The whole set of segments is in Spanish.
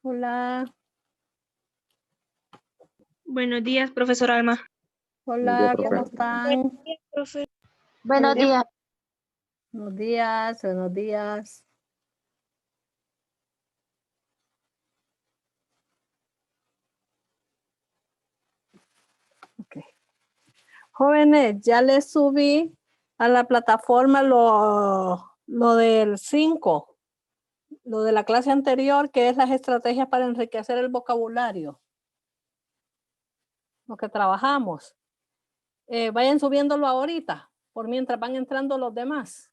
Hola, Buenos días, profesor Alma. Buenos días, hola, profe. ¿cómo están? Profe. Buenos días. Buenos días, buenos días. Ok. Jóvenes, ya les subí a la plataforma lo del 5, lo de la clase anterior, que es las estrategias para enriquecer el vocabulario, lo que trabajamos. Vayan subiéndolo ahorita, por mientras van entrando los demás.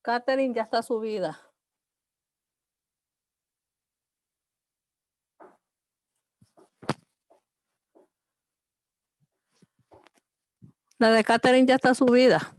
Catherine ya está subida. La de Catherine ya está subida.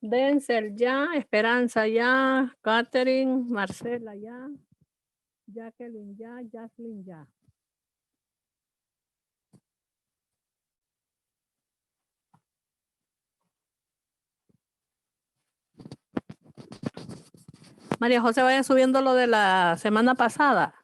Denzel ya, Esperanza ya, Catherine, Marcela ya, Jacqueline ya, Jacqueline ya. María José, vaya subiendo lo de la semana pasada.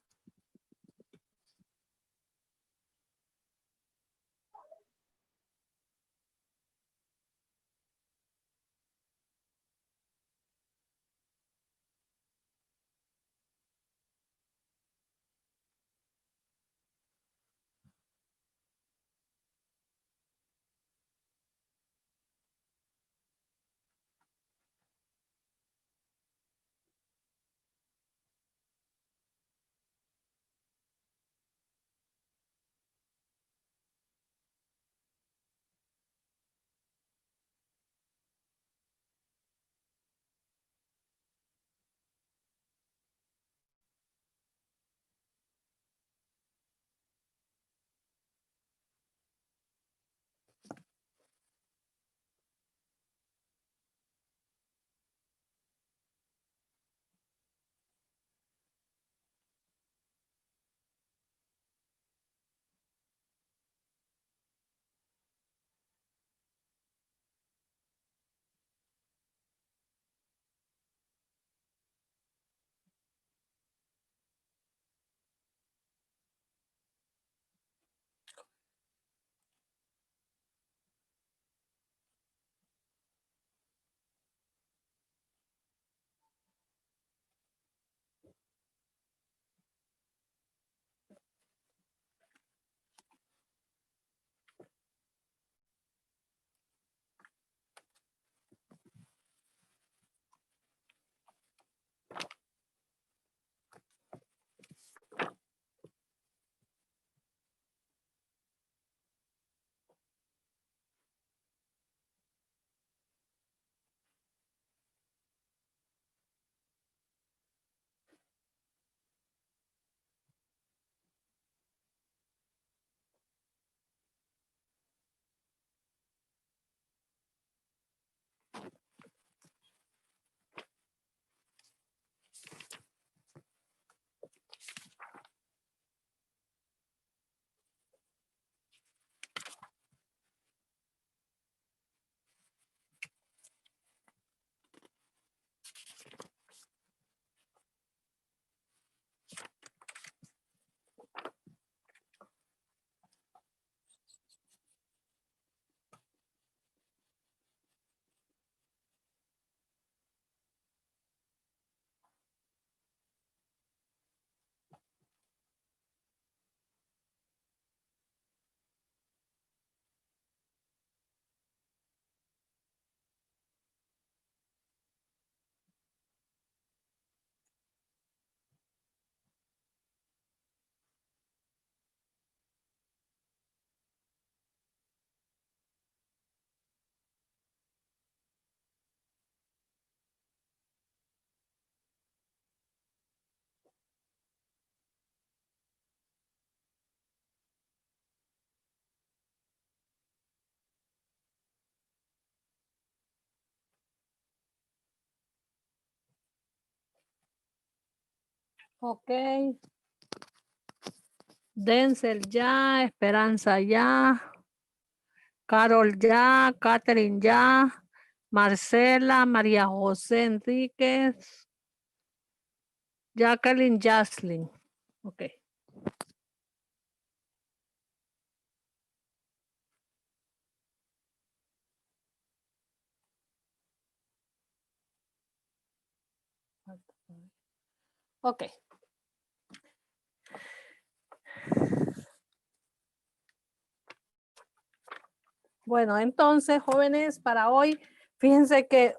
Ok. Denzel ya, Esperanza ya, Carol ya, Catherine ya, Marcela, María José Enríquez, Jacqueline Jaslyn. Ok. Ok. Bueno, entonces, jóvenes, para hoy, fíjense que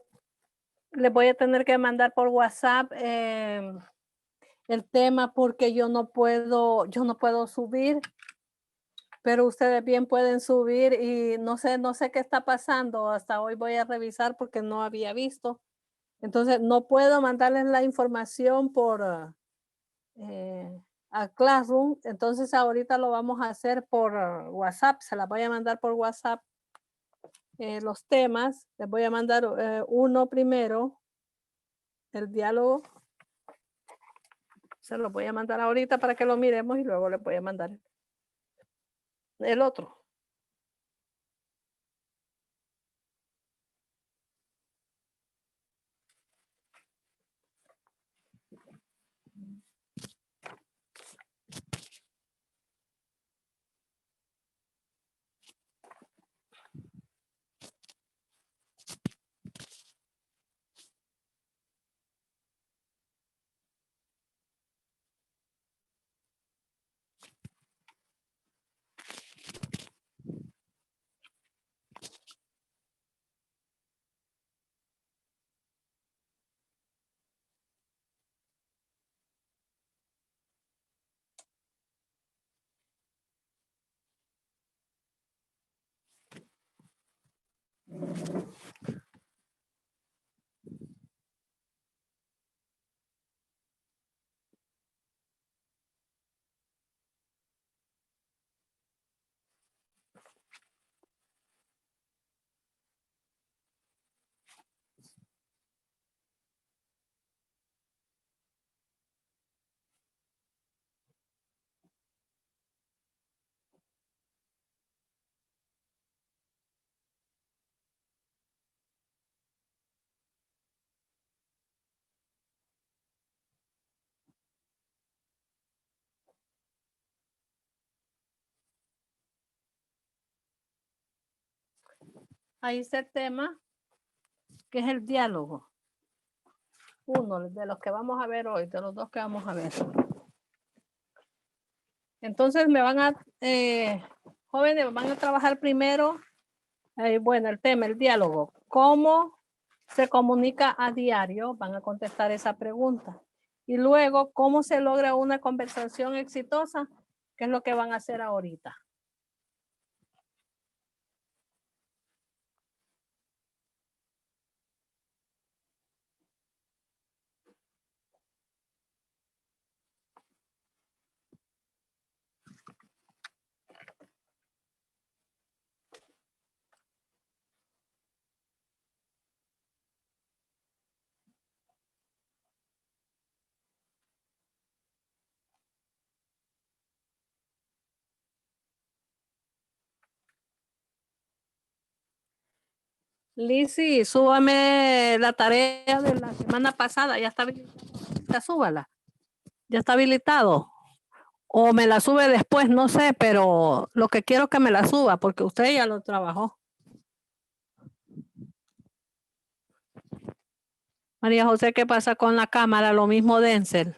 les voy a tener que mandar por WhatsApp el tema porque yo no puedo subir, pero ustedes bien pueden subir y no sé qué está pasando. Hasta hoy voy a revisar porque no había visto. Entonces, no puedo mandarles la información por a Classroom. Entonces, ahorita lo vamos a hacer por WhatsApp. Se la voy a mandar por WhatsApp. los temas. Les voy a mandar uno primero, el diálogo. Se lo voy a mandar ahorita para que lo miremos y luego les voy a mandar el otro. Ahí está el tema, que es el diálogo. Uno de los que vamos a ver hoy, de los dos que vamos a ver. Entonces me van a, jóvenes, van a trabajar primero, bueno, el tema, el diálogo. ¿Cómo se comunica a diario? Van a contestar esa pregunta. Y luego, ¿cómo se logra una conversación exitosa? ¿Qué es lo que van a hacer ahorita? Lizzy, súbame la tarea de la semana pasada, ya está habilitada, súbala. Ya está habilitado. O me la sube después, no sé, pero lo que quiero es que me la suba, porque usted ya lo trabajó. María José, ¿qué pasa con la cámara? Lo mismo Denzel.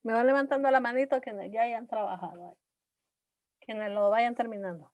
Me van levantando la manito quienes ya hayan trabajado ahí. Quienes lo vayan terminando.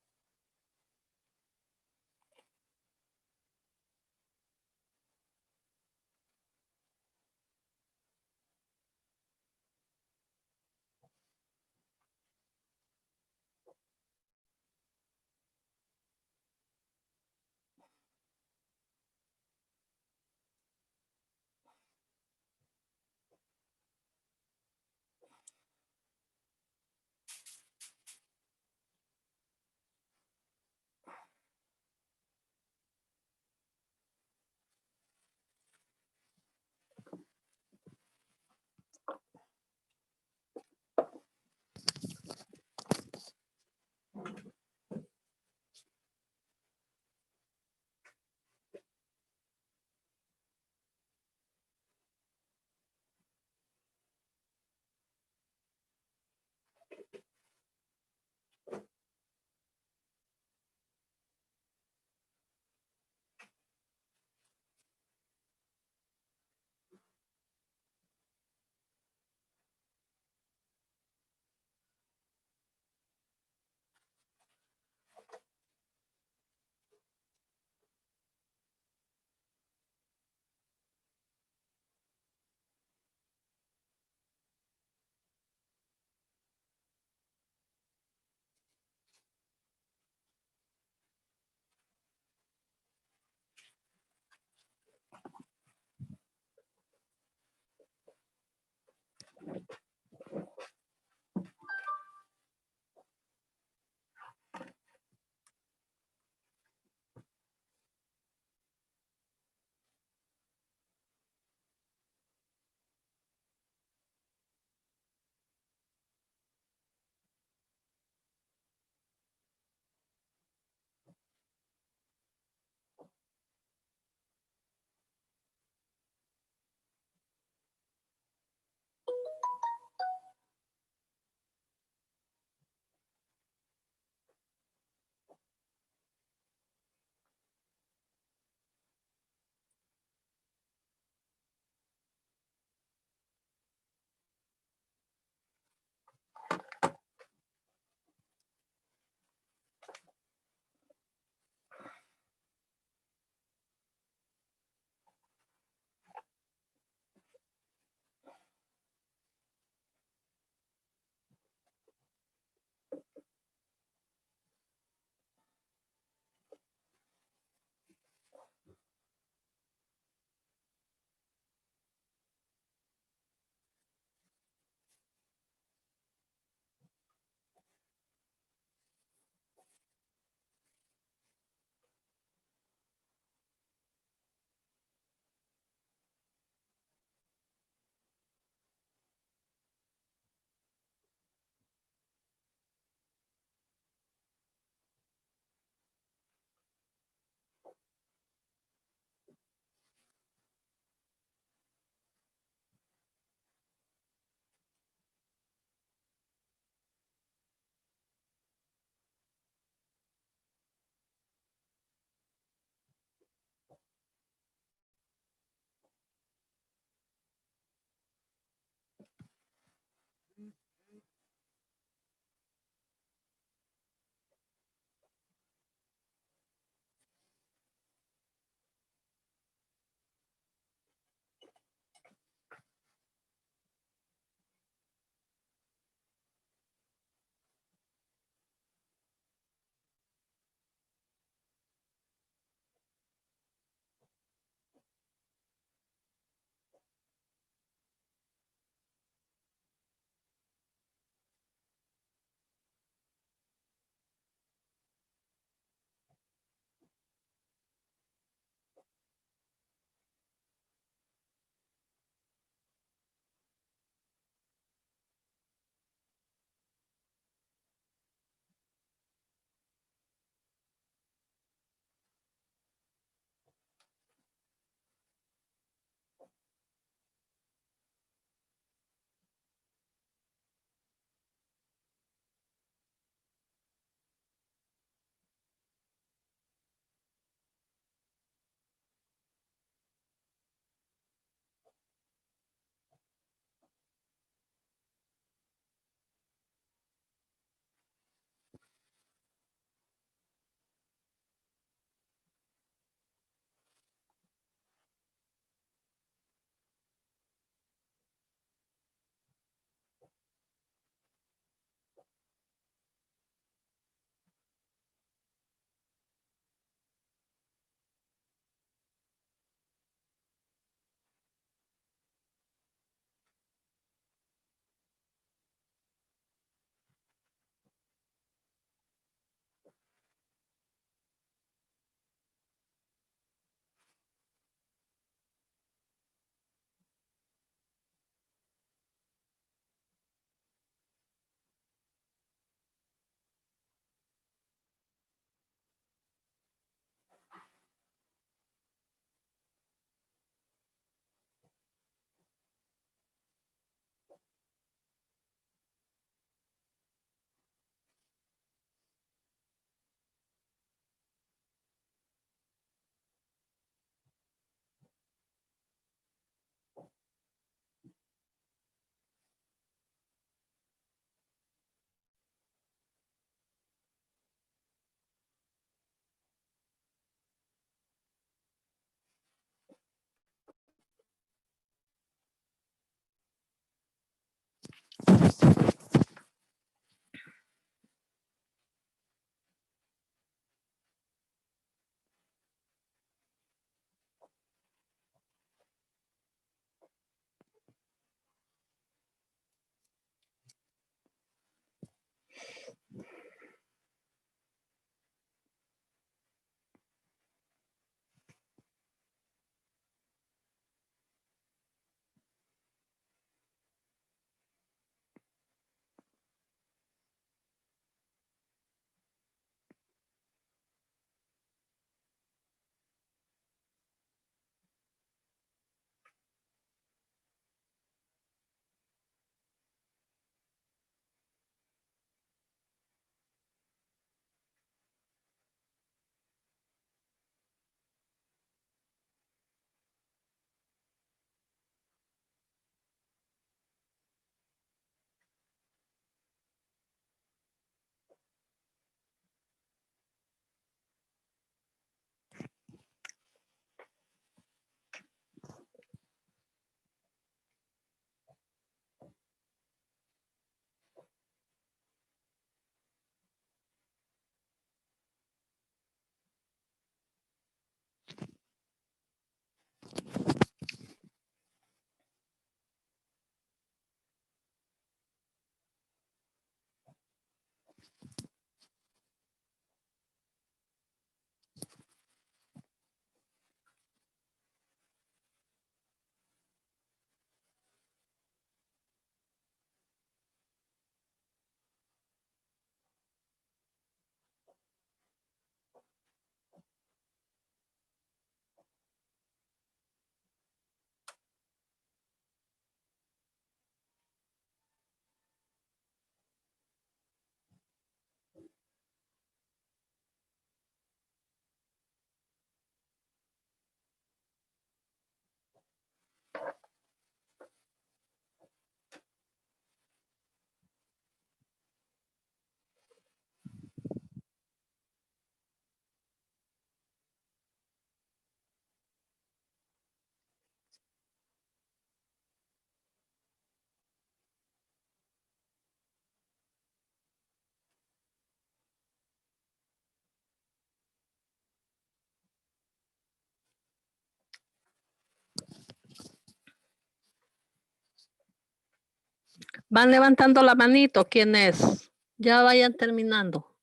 Van levantando la manito, quienes ya vayan terminando.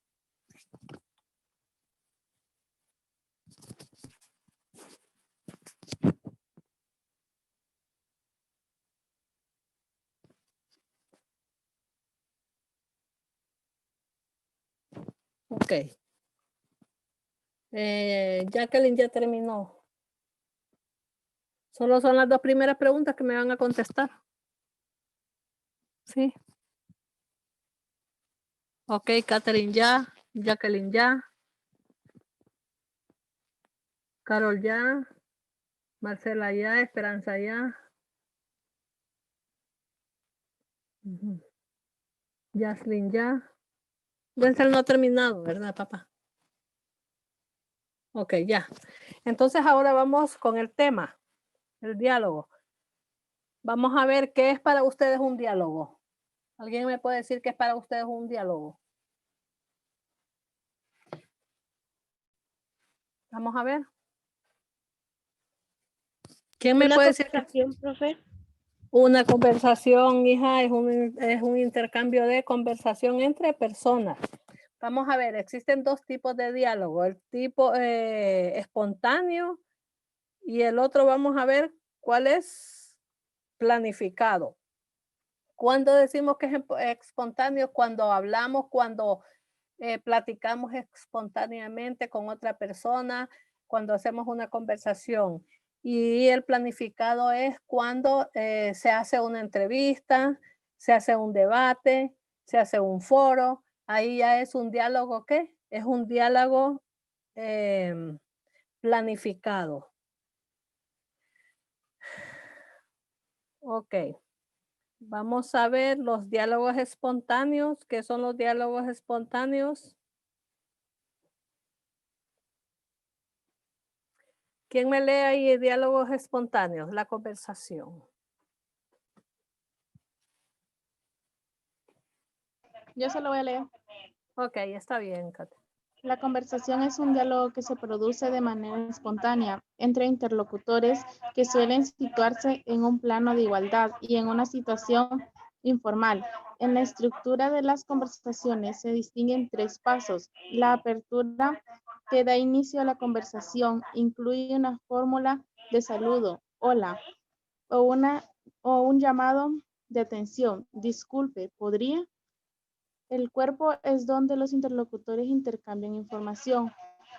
Ok. Jacqueline ya terminó. Solo son las dos primeras preguntas que me van a contestar. Sí. Ok, Catherine ya. Jacqueline ya. Carol ya. Marcela ya. Esperanza ya. Jaslyn ya. Wenzel no ha terminado, ¿verdad, papá? Ok, ya. Entonces ahora vamos con el tema, el diálogo. Vamos a ver qué es para ustedes un diálogo. ¿Alguien me puede decir qué es para ustedes un diálogo? Vamos a ver. ¿Quién me puede decir? Profe. Una conversación, hija, es un intercambio de conversación entre personas. Vamos a ver, existen dos tipos de diálogo, el tipo espontáneo y el otro vamos a ver cuál es planificado. Cuando decimos que es espontáneo, cuando hablamos, cuando platicamos espontáneamente con otra persona, cuando hacemos una conversación. Y el planificado es cuando se hace una entrevista, se hace un debate, se hace un foro. Ahí ya es un diálogo, ¿qué? Es un diálogo planificado. Ok. Vamos a ver los diálogos espontáneos. ¿Qué son los diálogos espontáneos? ¿Quién me lee ahí diálogos espontáneos? La conversación. Yo se lo voy a leer. Ok, está bien, Kate. La conversación es un diálogo que se produce de manera espontánea entre interlocutores que suelen situarse en un plano de igualdad y en una situación informal. En la estructura de las conversaciones se distinguen tres pasos. La apertura, que da inicio a la conversación, incluye una fórmula de saludo, hola, o un llamado de atención, disculpe, ¿podría? El cuerpo es donde los interlocutores intercambian información.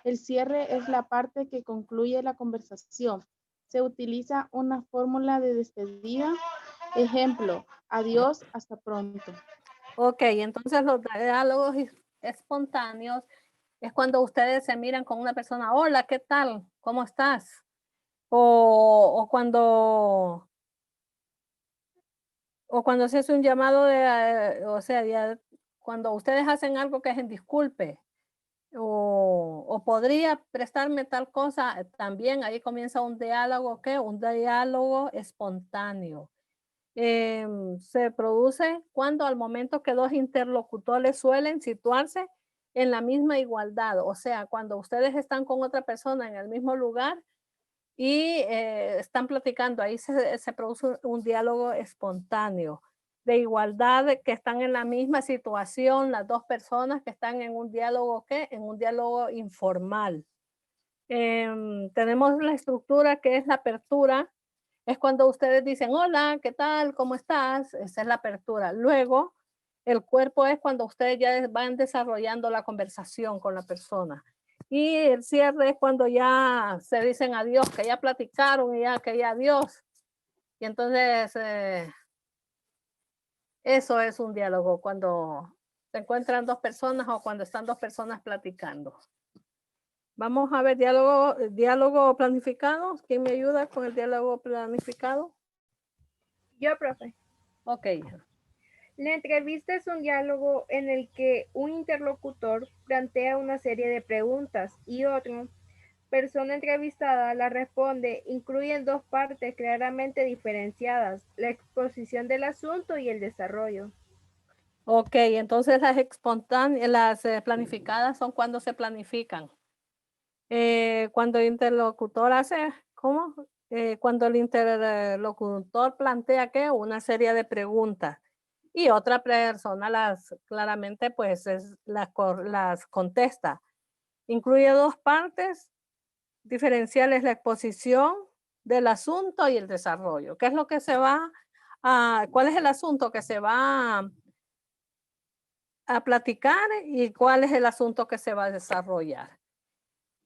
El cierre es la parte que concluye la conversación. Se utiliza una fórmula de despedida. Ejemplo, adiós, hasta pronto. Ok, entonces los diálogos espontáneos es cuando ustedes se miran con una persona, hola, ¿qué tal? ¿Cómo estás? O cuando se hace un llamado de, o sea, ya, cuando ustedes hacen algo que es en disculpe, o podría prestarme tal cosa, también ahí comienza un diálogo, ¿qué? Un diálogo espontáneo. Se produce cuando al momento que dos interlocutores suelen situarse en la misma igualdad, o sea, cuando ustedes están con otra persona en el mismo lugar y están platicando, ahí se produce un diálogo espontáneo de igualdad, que están en la misma situación, las dos personas que están en un diálogo, ¿qué? En un diálogo informal. Tenemos la estructura que es la apertura, es cuando ustedes dicen, hola, ¿qué tal? ¿Cómo estás? Esa es la apertura. Luego, el cuerpo es cuando ustedes ya van desarrollando la conversación con la persona. Y el cierre es cuando ya se dicen adiós, que ya platicaron y ya que ya adiós. Y entonces, eso es un diálogo, cuando se encuentran dos personas o cuando están dos personas platicando. Vamos a ver diálogo planificado. ¿Quién me ayuda con el diálogo planificado? Yo, profe. Ok. La entrevista es un diálogo en el que un interlocutor plantea una serie de preguntas y otra persona entrevistada la responde. Incluyen dos partes claramente diferenciadas, la exposición del asunto y el desarrollo. Ok, entonces las espontáneas, las planificadas son cuando se planifican. Cuando el interlocutor hace, ¿cómo? Cuando el interlocutor plantea ¿qué? Una serie de preguntas. y otra persona claramente pues las contesta. Incluye dos partes diferenciales: la exposición del asunto y el desarrollo. ¿Qué es lo que se va a, cuál es el asunto que se va a platicar y cuál es el asunto que se va a desarrollar?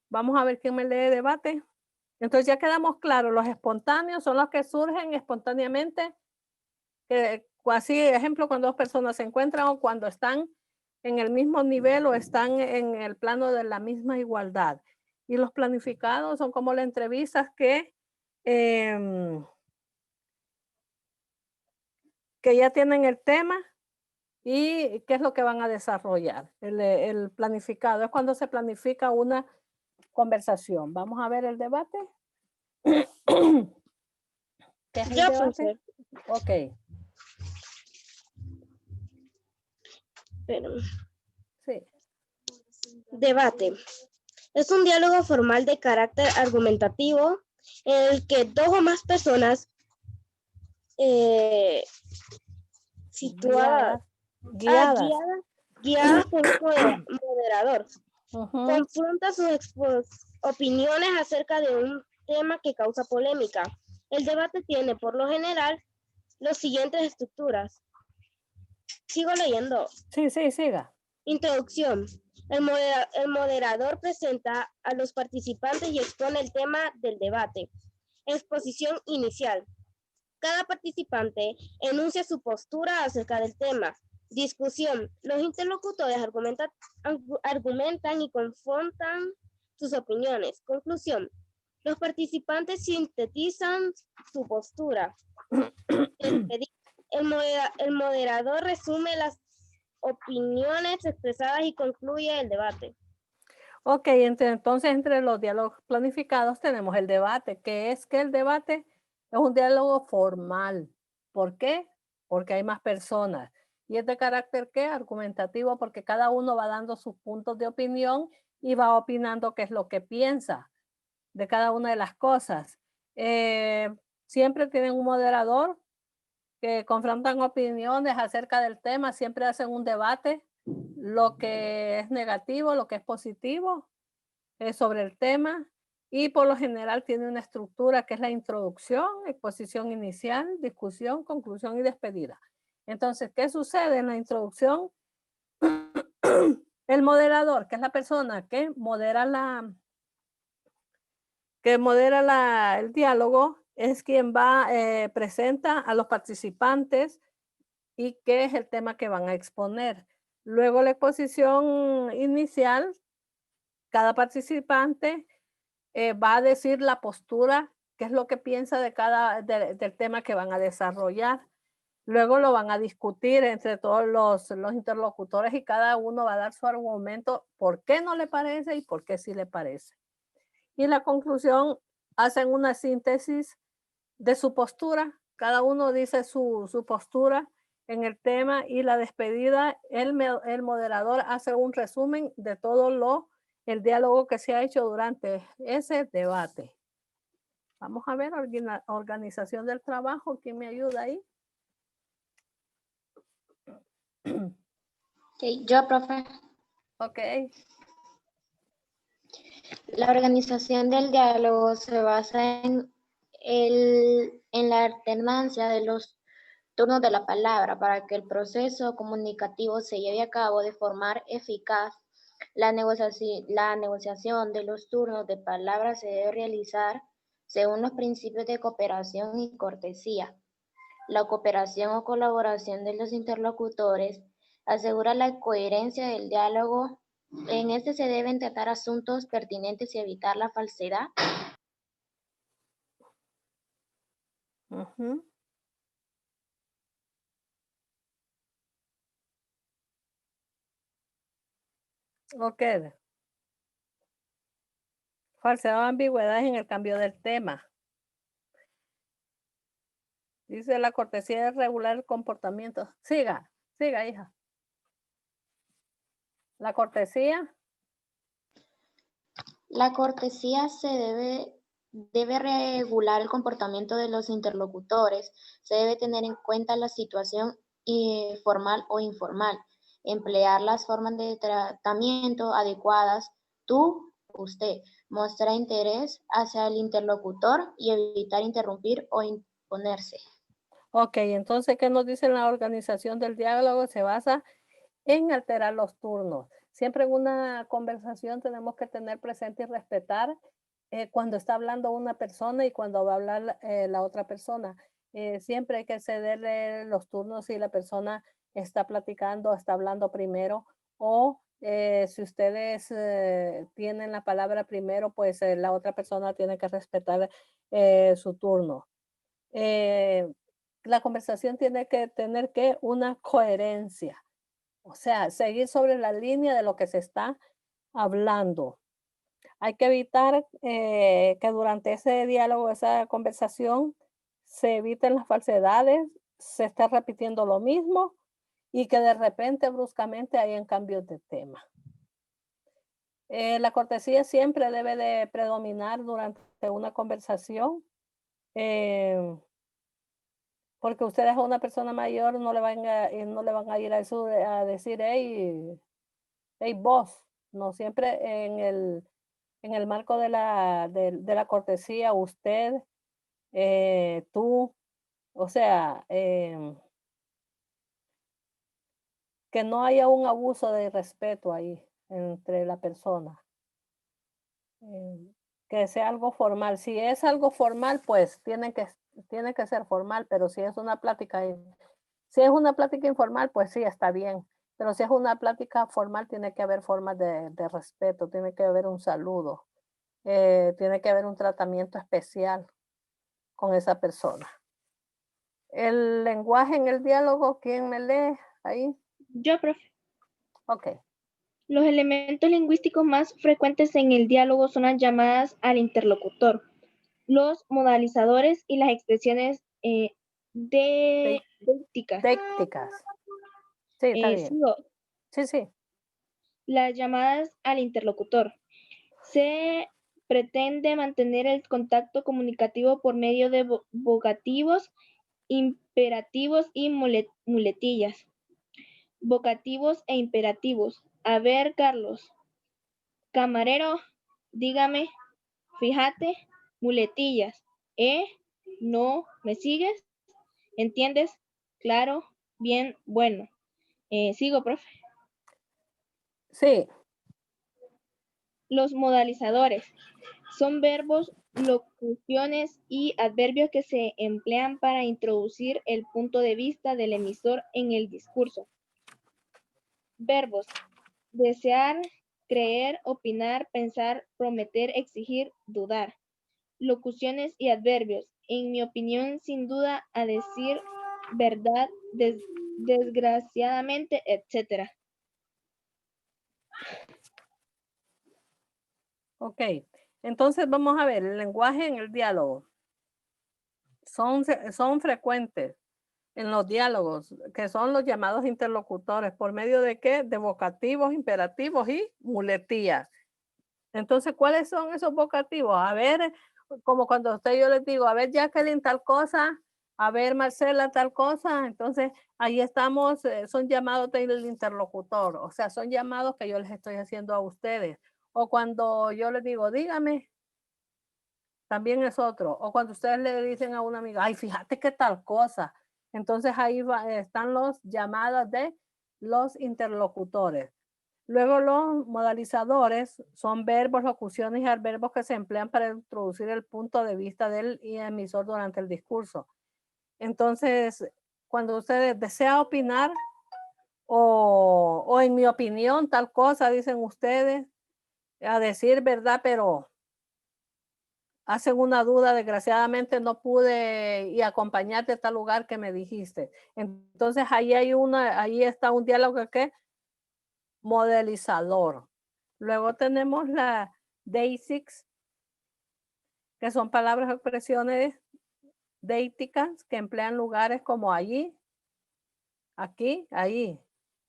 Vamos a ver quién me lee debate. Entonces ya quedamos claros, los espontáneos son los que surgen espontáneamente, así ejemplo cuando dos personas se encuentran o cuando están en el mismo nivel o están en el plano de la misma igualdad. Y los planificados son como las entrevistas que ya tienen el tema y qué es lo que van a desarrollar. El planificado es cuando se planifica una conversación. Vamos a ver el debate. ¿Qué es el debate? Ok. Pero, Sí. debate. Es un diálogo formal de carácter argumentativo en el que dos o más personas guiadas por un moderador confronta sus opiniones acerca de un tema que causa polémica. El debate tiene por lo general las siguientes estructuras. Sigo leyendo. Sí, siga. Introducción. El moderador presenta a los participantes y expone el tema del debate. Exposición inicial. Cada participante enuncia su postura acerca del tema. Discusión. Los interlocutores argumentan y confrontan sus opiniones. Conclusión. Los participantes sintetizan su postura. El moderador resume las opiniones expresadas y concluye el debate. Ok, entonces entre los diálogos planificados tenemos el debate, que es que el debate es un diálogo formal. ¿Por qué? Porque hay más personas. ¿Y es de carácter qué? Argumentativo, porque cada uno va dando sus puntos de opinión y va opinando qué es lo que piensa de cada una de las cosas. Siempre tienen un moderador que confrontan opiniones acerca del tema, siempre hacen un debate, lo que es negativo, lo que es positivo sobre el tema, y por lo general tiene una estructura que es la introducción, exposición inicial, discusión, conclusión y despedida. Entonces, ¿qué sucede en la introducción? El moderador, que es la persona que modera el diálogo, es quien presenta a los participantes y qué es el tema que van a exponer. Luego la exposición inicial, cada participante va a decir la postura, qué es lo que piensa del tema que van a desarrollar. Luego lo van a discutir entre todos los interlocutores y cada uno va a dar su argumento, por qué no le parece y por qué sí le parece. Y la conclusión, hacen una síntesis de su postura, cada uno dice su postura en el tema, y la despedida, el moderador hace un resumen de todo el diálogo que se ha hecho durante ese debate. Vamos a ver, organización del trabajo, ¿quién me ayuda ahí? Sí, yo, profe. Ok. La organización del diálogo se basa en la alternancia de los turnos de la palabra para que el proceso comunicativo se lleve a cabo de forma eficaz. La negociación de los turnos de palabra se debe realizar según los principios de cooperación y cortesía. La cooperación o colaboración de los interlocutores asegura la coherencia del diálogo. En este se deben tratar asuntos pertinentes y evitar la falsedad. Ok. Falsedad o ambigüedad en el cambio del tema. Dice la cortesía es regular el comportamiento. Siga, hija. La cortesía. La cortesía debe regular el comportamiento de los interlocutores. Se debe tener en cuenta la situación formal o informal. Emplear las formas de tratamiento adecuadas, tú, usted. Mostrar interés hacia el interlocutor y evitar interrumpir o imponerse. Ok, entonces, ¿qué nos dice la organización del diálogo? Se basa en alterar los turnos. Siempre en una conversación tenemos que tener presente y respetar cuando está hablando una persona y cuando va a hablar la otra persona. Siempre hay que cederle los turnos si la persona está platicando, está hablando primero, o si ustedes tienen la palabra primero, pues la otra persona tiene que respetar su turno. La conversación tiene que tener una coherencia, o sea, seguir sobre la línea de lo que se está hablando. Hay que evitar que durante ese diálogo, esa conversación, se eviten las falsedades, se esté repitiendo lo mismo y que de repente, bruscamente, hayan cambios de tema. La cortesía siempre debe de predominar durante una conversación. Porque ustedes a una persona mayor no le van a ir a decir, hey, hey, vos. No, siempre en el marco de la cortesía, usted, tú, o sea, que no haya un abuso de respeto ahí entre la persona. Que sea algo formal. Si es algo formal, pues tiene que ser formal, pero si es una plática, informal, pues sí, está bien. Pero si es una plática formal, tiene que haber formas de respeto, tiene que haber un saludo, tiene que haber un tratamiento especial con esa persona. El lenguaje en el diálogo, ¿quién me lee ahí? Yo, profe. Ok. Los elementos lingüísticos más frecuentes en el diálogo son las llamadas al interlocutor, los modalizadores y las expresiones dícticas. Sí, está bien. Sigo. Sí. Las llamadas al interlocutor. Se pretende mantener el contacto comunicativo por medio de vocativos, imperativos y muletillas. Vocativos e imperativos. A ver, Carlos. Camarero, dígame, fíjate, muletillas. No, ¿me sigues? ¿Entiendes? Claro, bien, bueno. Sigo, profe. Sí. Los modalizadores son verbos, locuciones y adverbios que se emplean para introducir el punto de vista del emisor en el discurso. Verbos: desear, creer, opinar, pensar, prometer, exigir, dudar. Locuciones y adverbios: en mi opinión, sin duda, a decir verdad, desgraciadamente, etc. Ok, entonces vamos a ver, el lenguaje en el diálogo. Son frecuentes en los diálogos, que son los llamados interlocutores. ¿Por medio de qué? De vocativos, imperativos y muletillas. Entonces, ¿cuáles son esos vocativos? A ver, como cuando yo les digo, a ver, Jacqueline, tal cosa, a ver, Marcela, tal cosa. Entonces, ahí estamos, son llamados del interlocutor, o sea, son llamados que yo les estoy haciendo a ustedes. O cuando yo les digo, dígame, también es otro. O cuando ustedes le dicen a una amiga, ay, fíjate qué tal cosa. Entonces ahí están los llamados de los interlocutores. Luego los modalizadores son verbos, locuciones y adverbios que se emplean para introducir el punto de vista del emisor durante el discurso. Entonces, cuando ustedes desean opinar o en mi opinión tal cosa, dicen ustedes, a decir verdad, pero hacen una duda, desgraciadamente no pude y acompañarte a tal lugar que me dijiste. Entonces ahí está un diálogo que modelizador. Luego tenemos la deísticas, que son palabras o expresiones deísticas que emplean lugares como allí, aquí, ahí,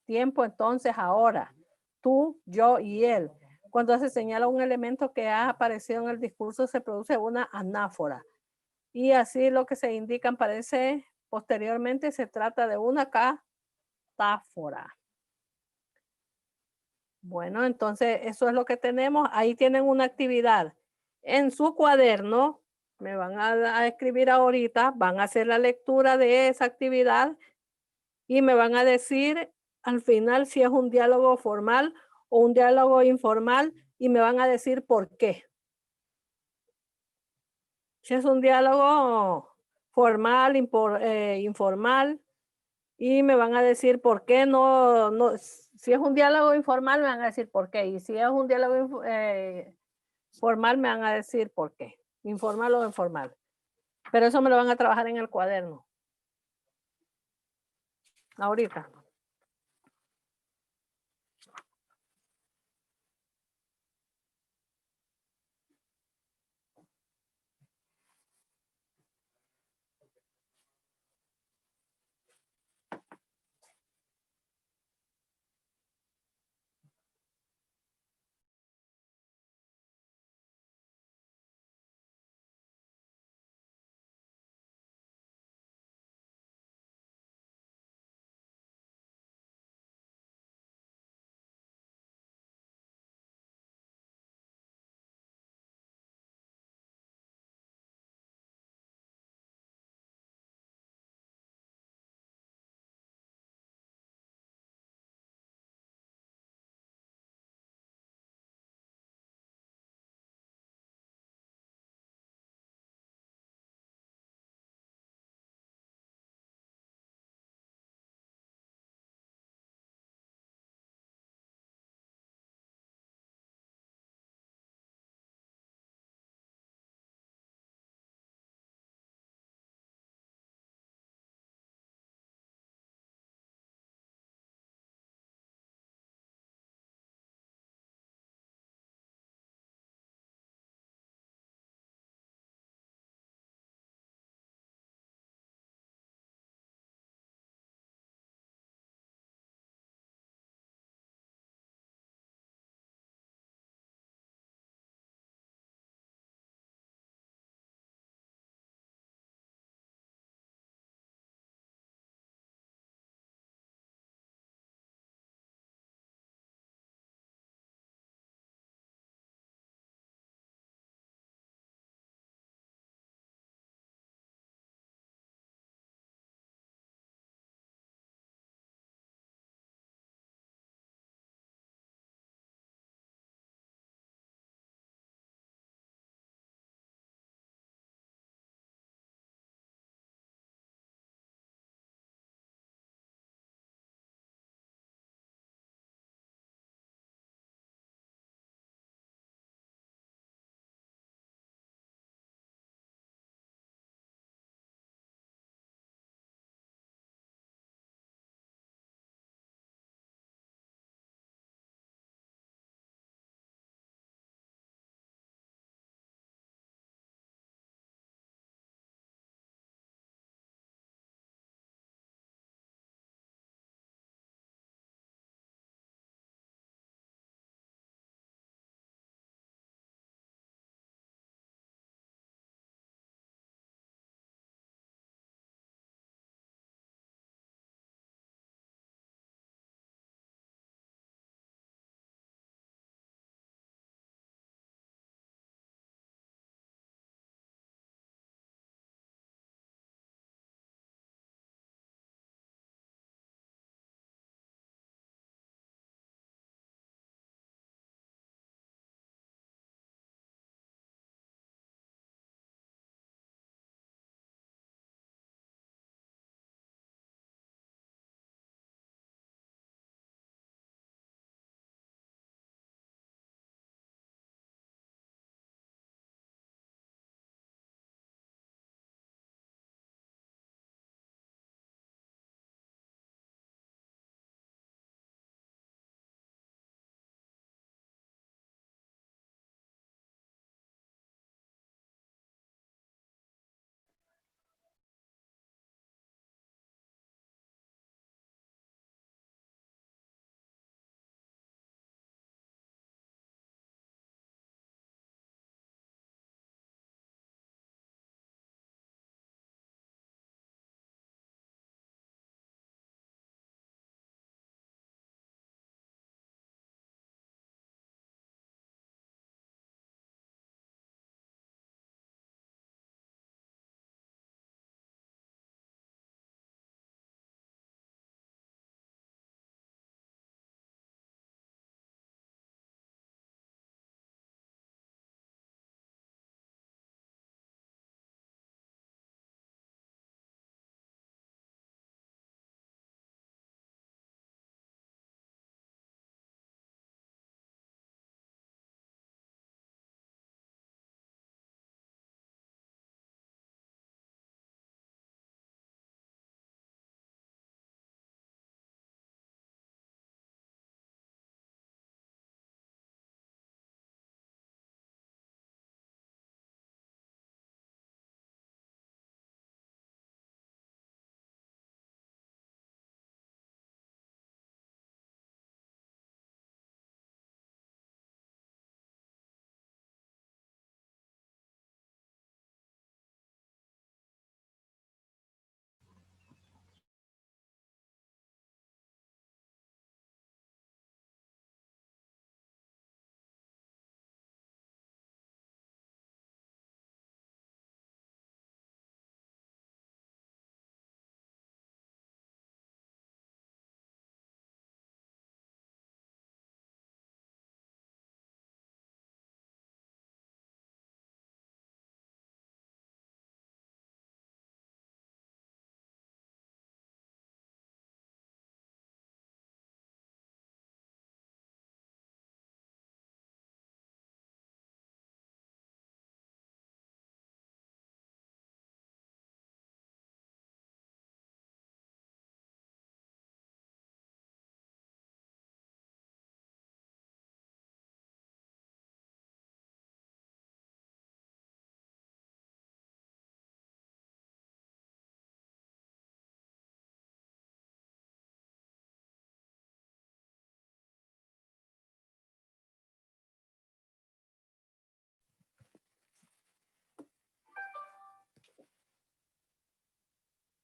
tiempo, entonces, ahora, tú, yo y él. Cuando se señala un elemento que ha aparecido en el discurso, se produce una anáfora. Y así lo que se indican parece Posteriormente se trata de una catáfora. Bueno, entonces eso es lo que tenemos. Ahí tienen una actividad. En su cuaderno, me van a escribir ahorita, van a hacer la lectura de esa actividad y me van a decir al final si es un diálogo formal o un diálogo informal y me van a decir por qué. Si es un diálogo formal, informal, y me van a decir por qué si es un diálogo informal me van a decir por qué, y si es un diálogo formal me van a decir por qué, informal o informal. Pero eso me lo van a trabajar en el cuaderno. Ahorita.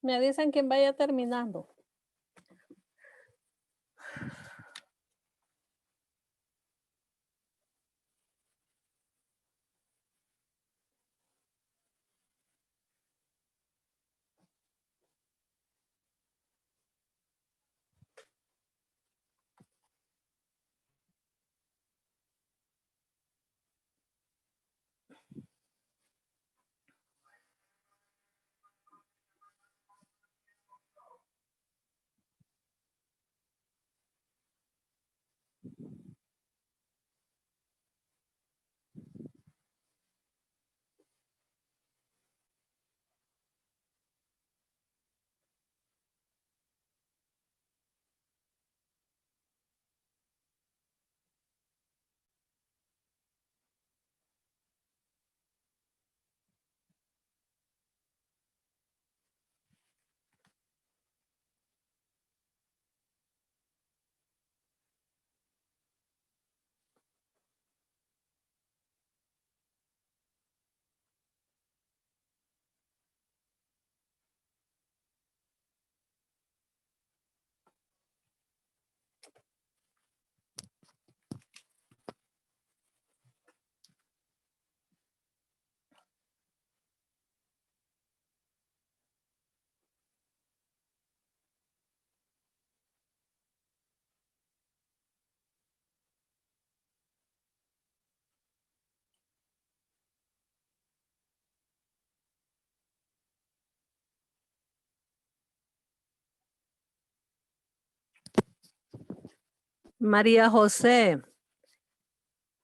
Me dicen quien vaya terminando. María José,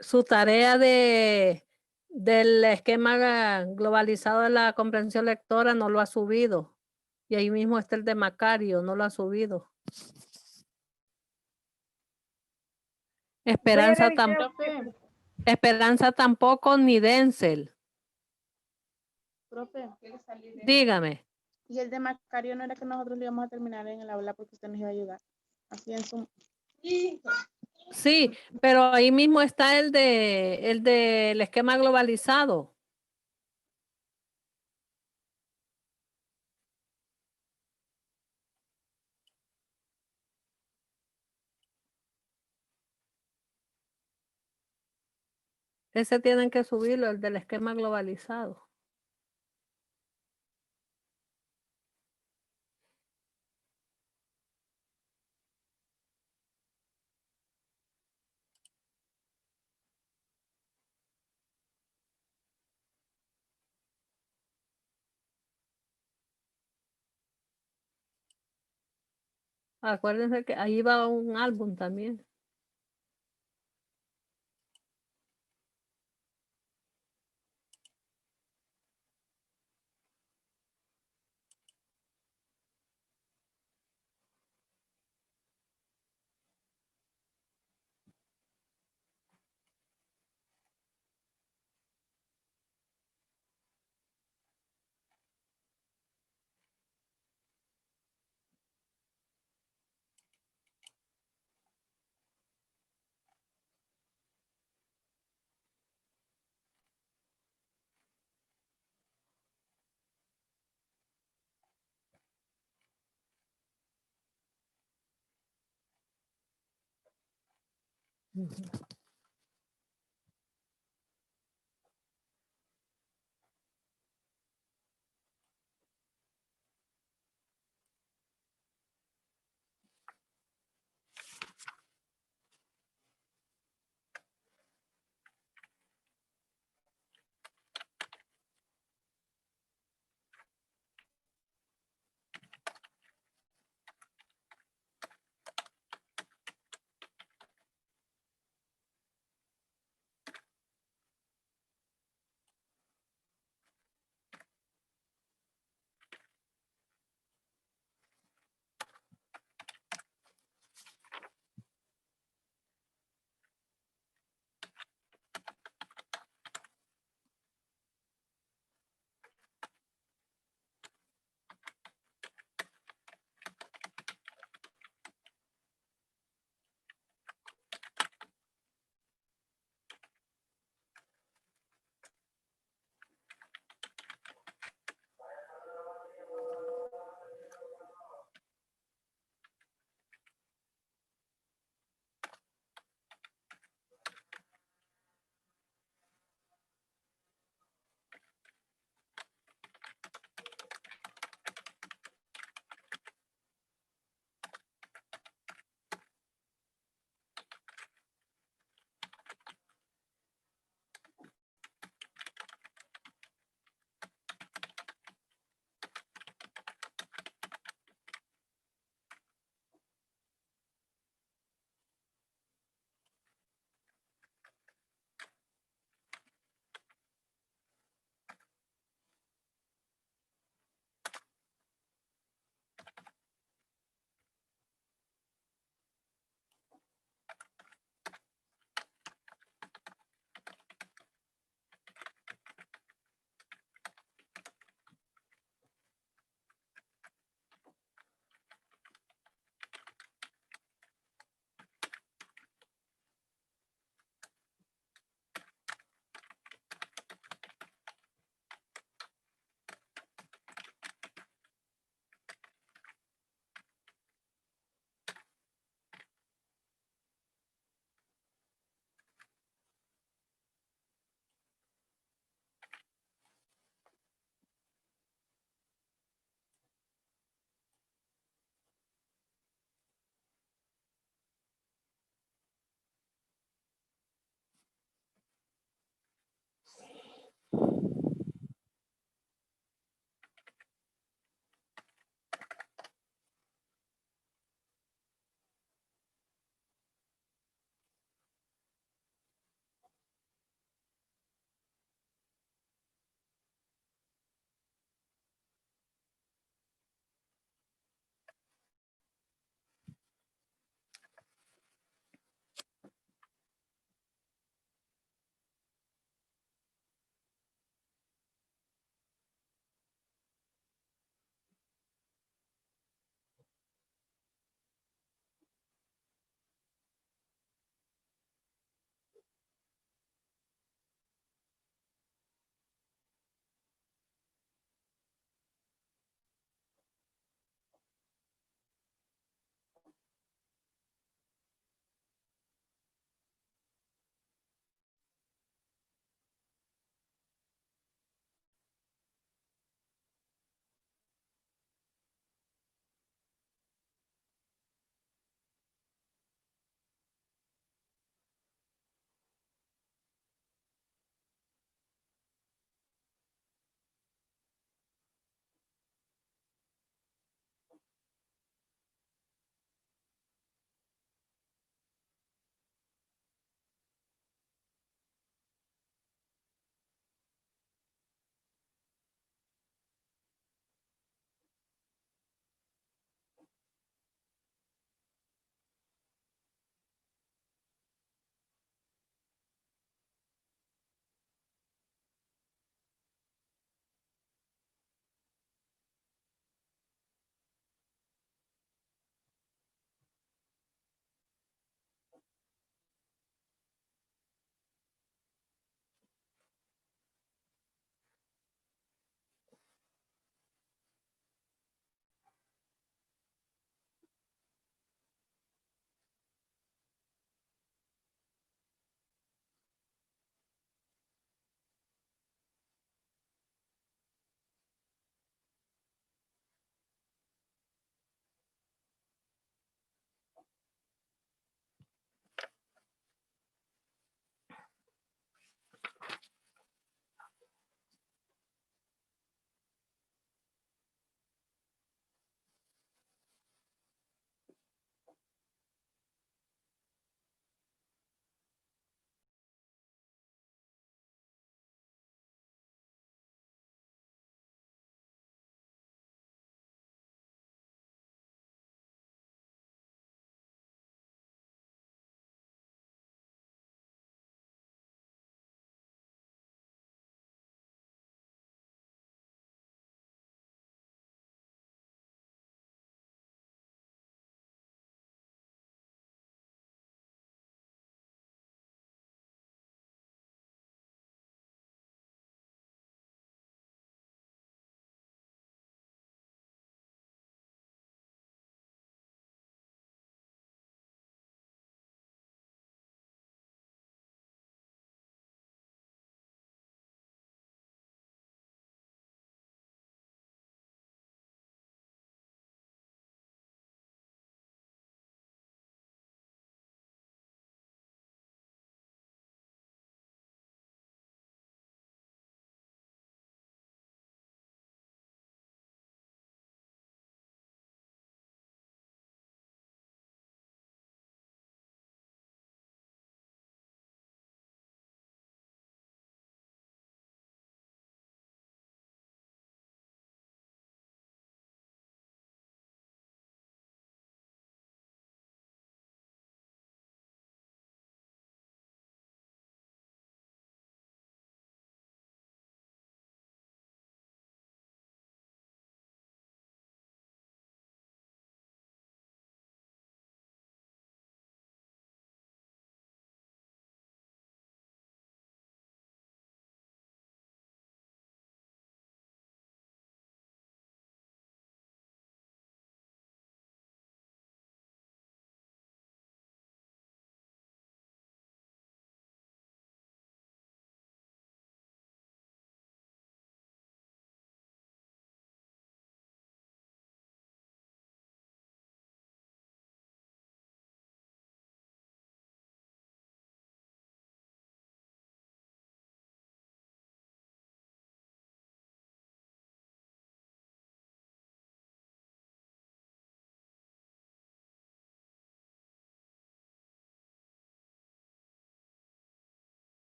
su tarea del esquema globalizado de la comprensión lectora no lo ha subido. Y ahí mismo está el de Macario, no lo ha subido. Esperanza, revisar. Profe, Esperanza tampoco, ni Denzel. profe. Dígame. Y el de Macario no era que nosotros lo íbamos a terminar en el aula porque usted nos iba a ayudar. Así en su... Sí, pero ahí mismo está el del esquema globalizado. Ese tienen que subirlo, el del esquema globalizado. Acuérdense que ahí va un álbum también.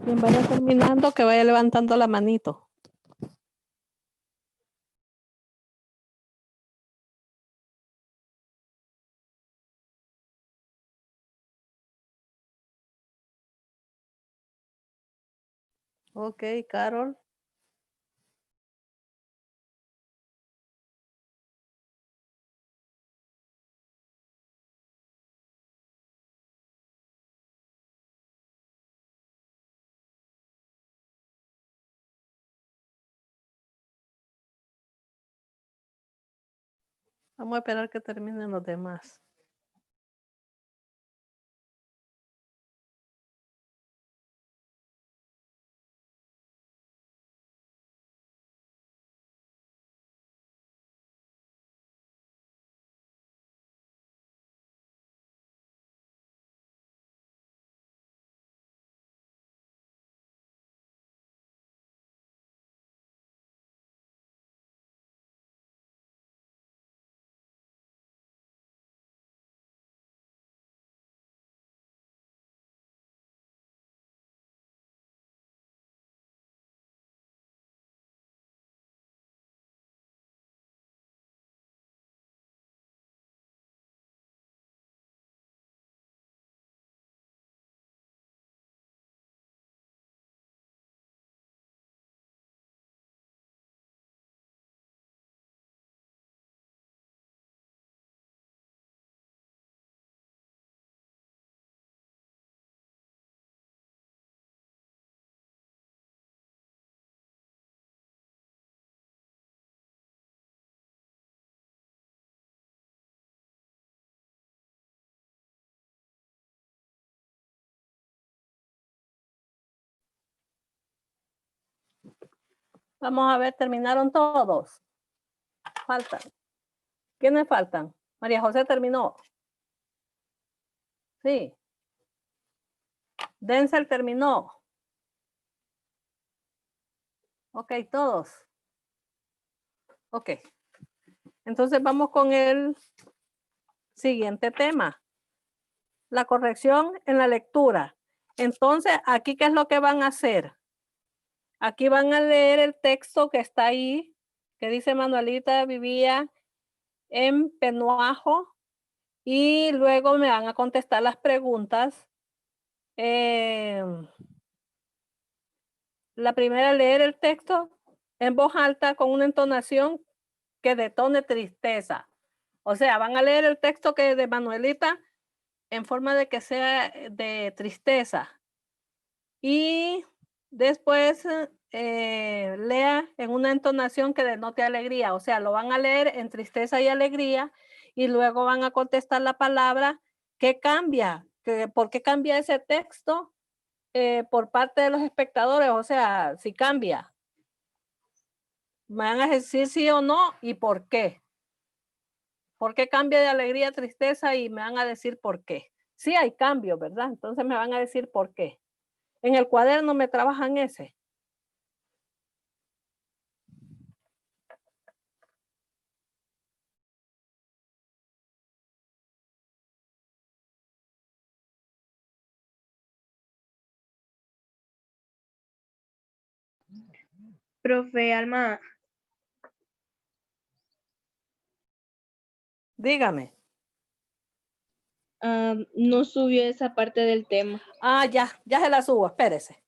Quien vaya terminando, que vaya levantando la manito. Ok, Carol. Vamos a esperar que terminen los demás. Vamos a ver, ¿terminaron todos? Faltan. ¿Quiénes faltan? María José terminó. Sí. Denzel terminó. Ok, todos. Ok. Entonces vamos con el siguiente tema. La corrección en la lectura. Entonces, aquí, ¿qué es lo que van a hacer? Aquí van a leer el texto que está ahí, que dice Manuelita vivía en Penuajo, y luego me van a contestar las preguntas. La primera, leer el texto en voz alta con una entonación que detone tristeza. O sea, van a leer el texto que de Manuelita en forma de que sea de tristeza. Y después lea en una entonación que denote alegría. O sea, lo van a leer en tristeza y alegría y luego van a contestar la palabra que cambia. ¿Por qué cambia ese texto por parte de los espectadores? O sea, si cambia. Me van a decir sí o no y por qué. ¿Por qué cambia de alegría a tristeza? Y me van a decir por qué. Sí hay cambio, ¿verdad? Entonces me van a decir por qué. En el cuaderno me trabajan ese. Profe Alma, Dígame. no subió esa parte del tema. Ah, ya se la subo, espérese.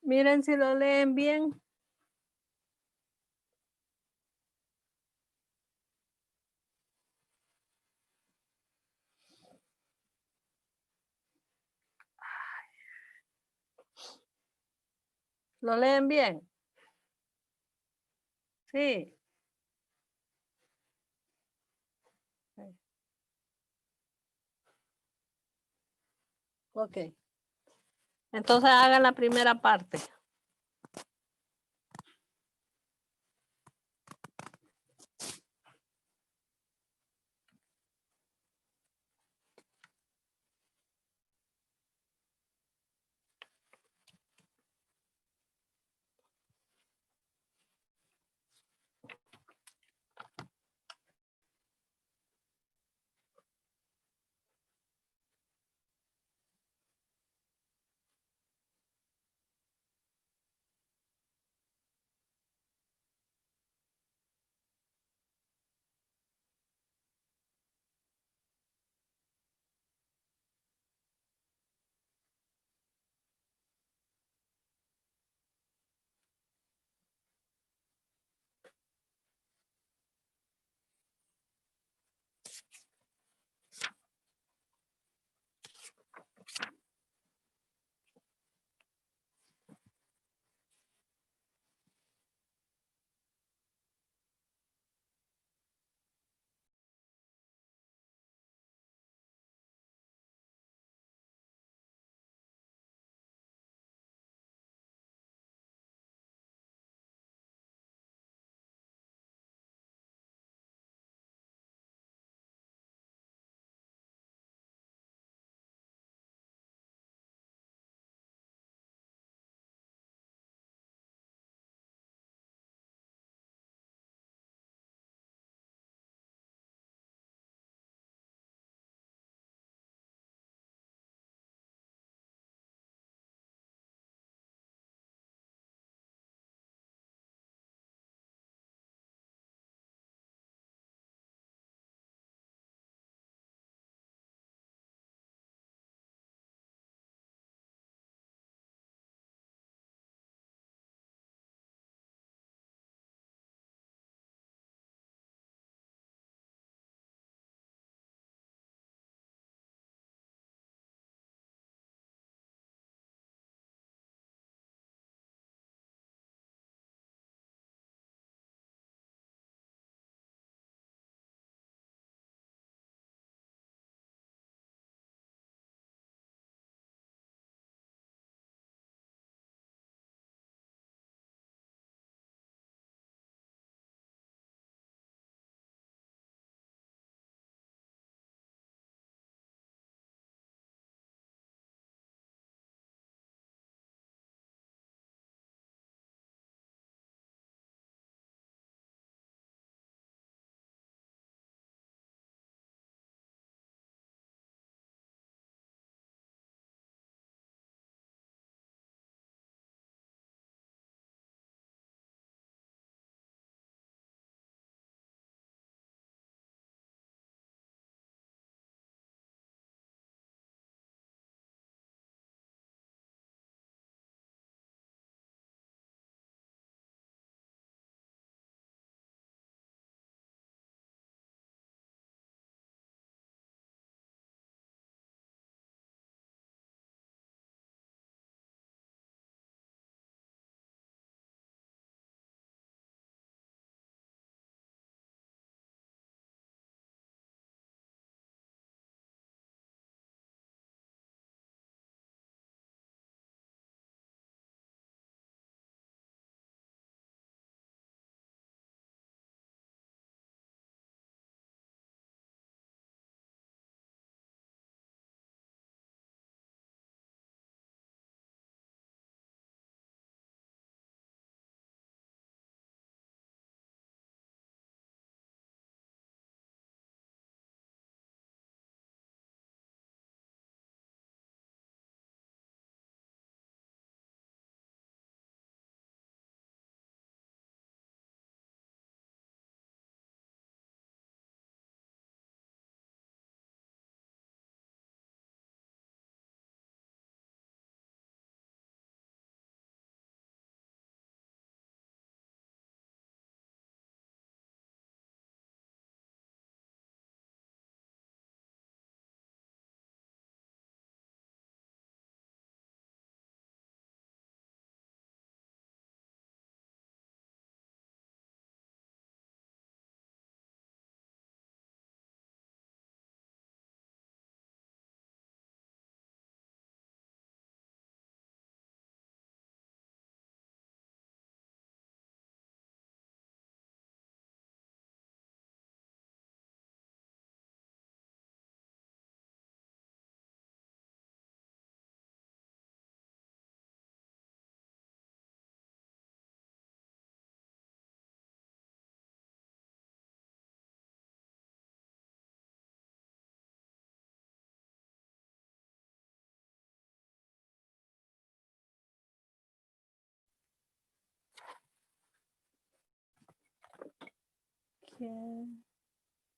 Miren si lo leen bien. ¿Lo leen bien? Sí. Ok. Entonces hagan la primera parte.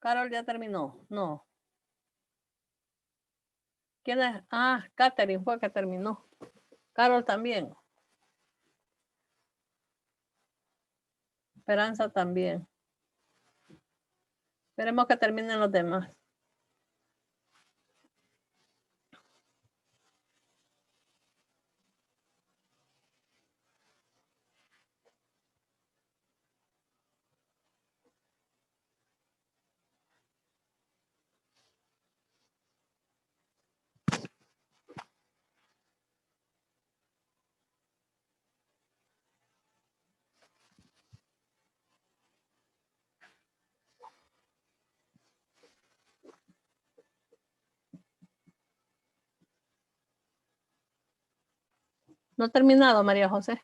Carol ya terminó. No. ¿Quién es? Ah, Catherine fue que terminó. Carol también. Esperanza también. Esperemos que terminen los demás. ¿No ha terminado, María José?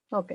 Ok.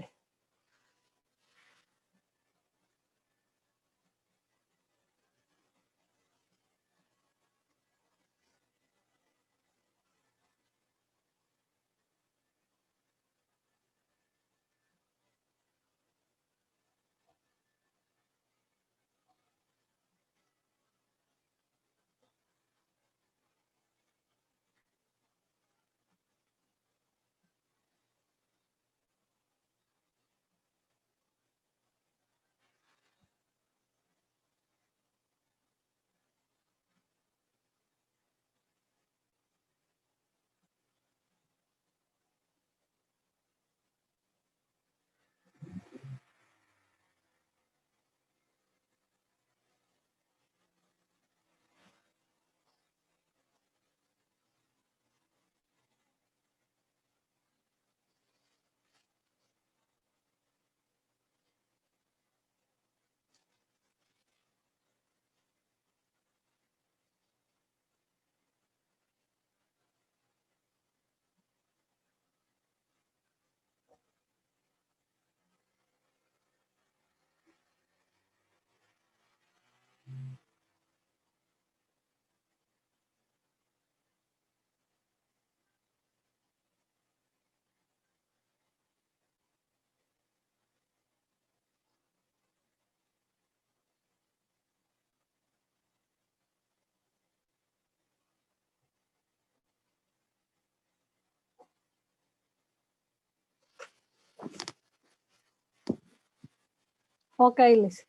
Ok, Liz.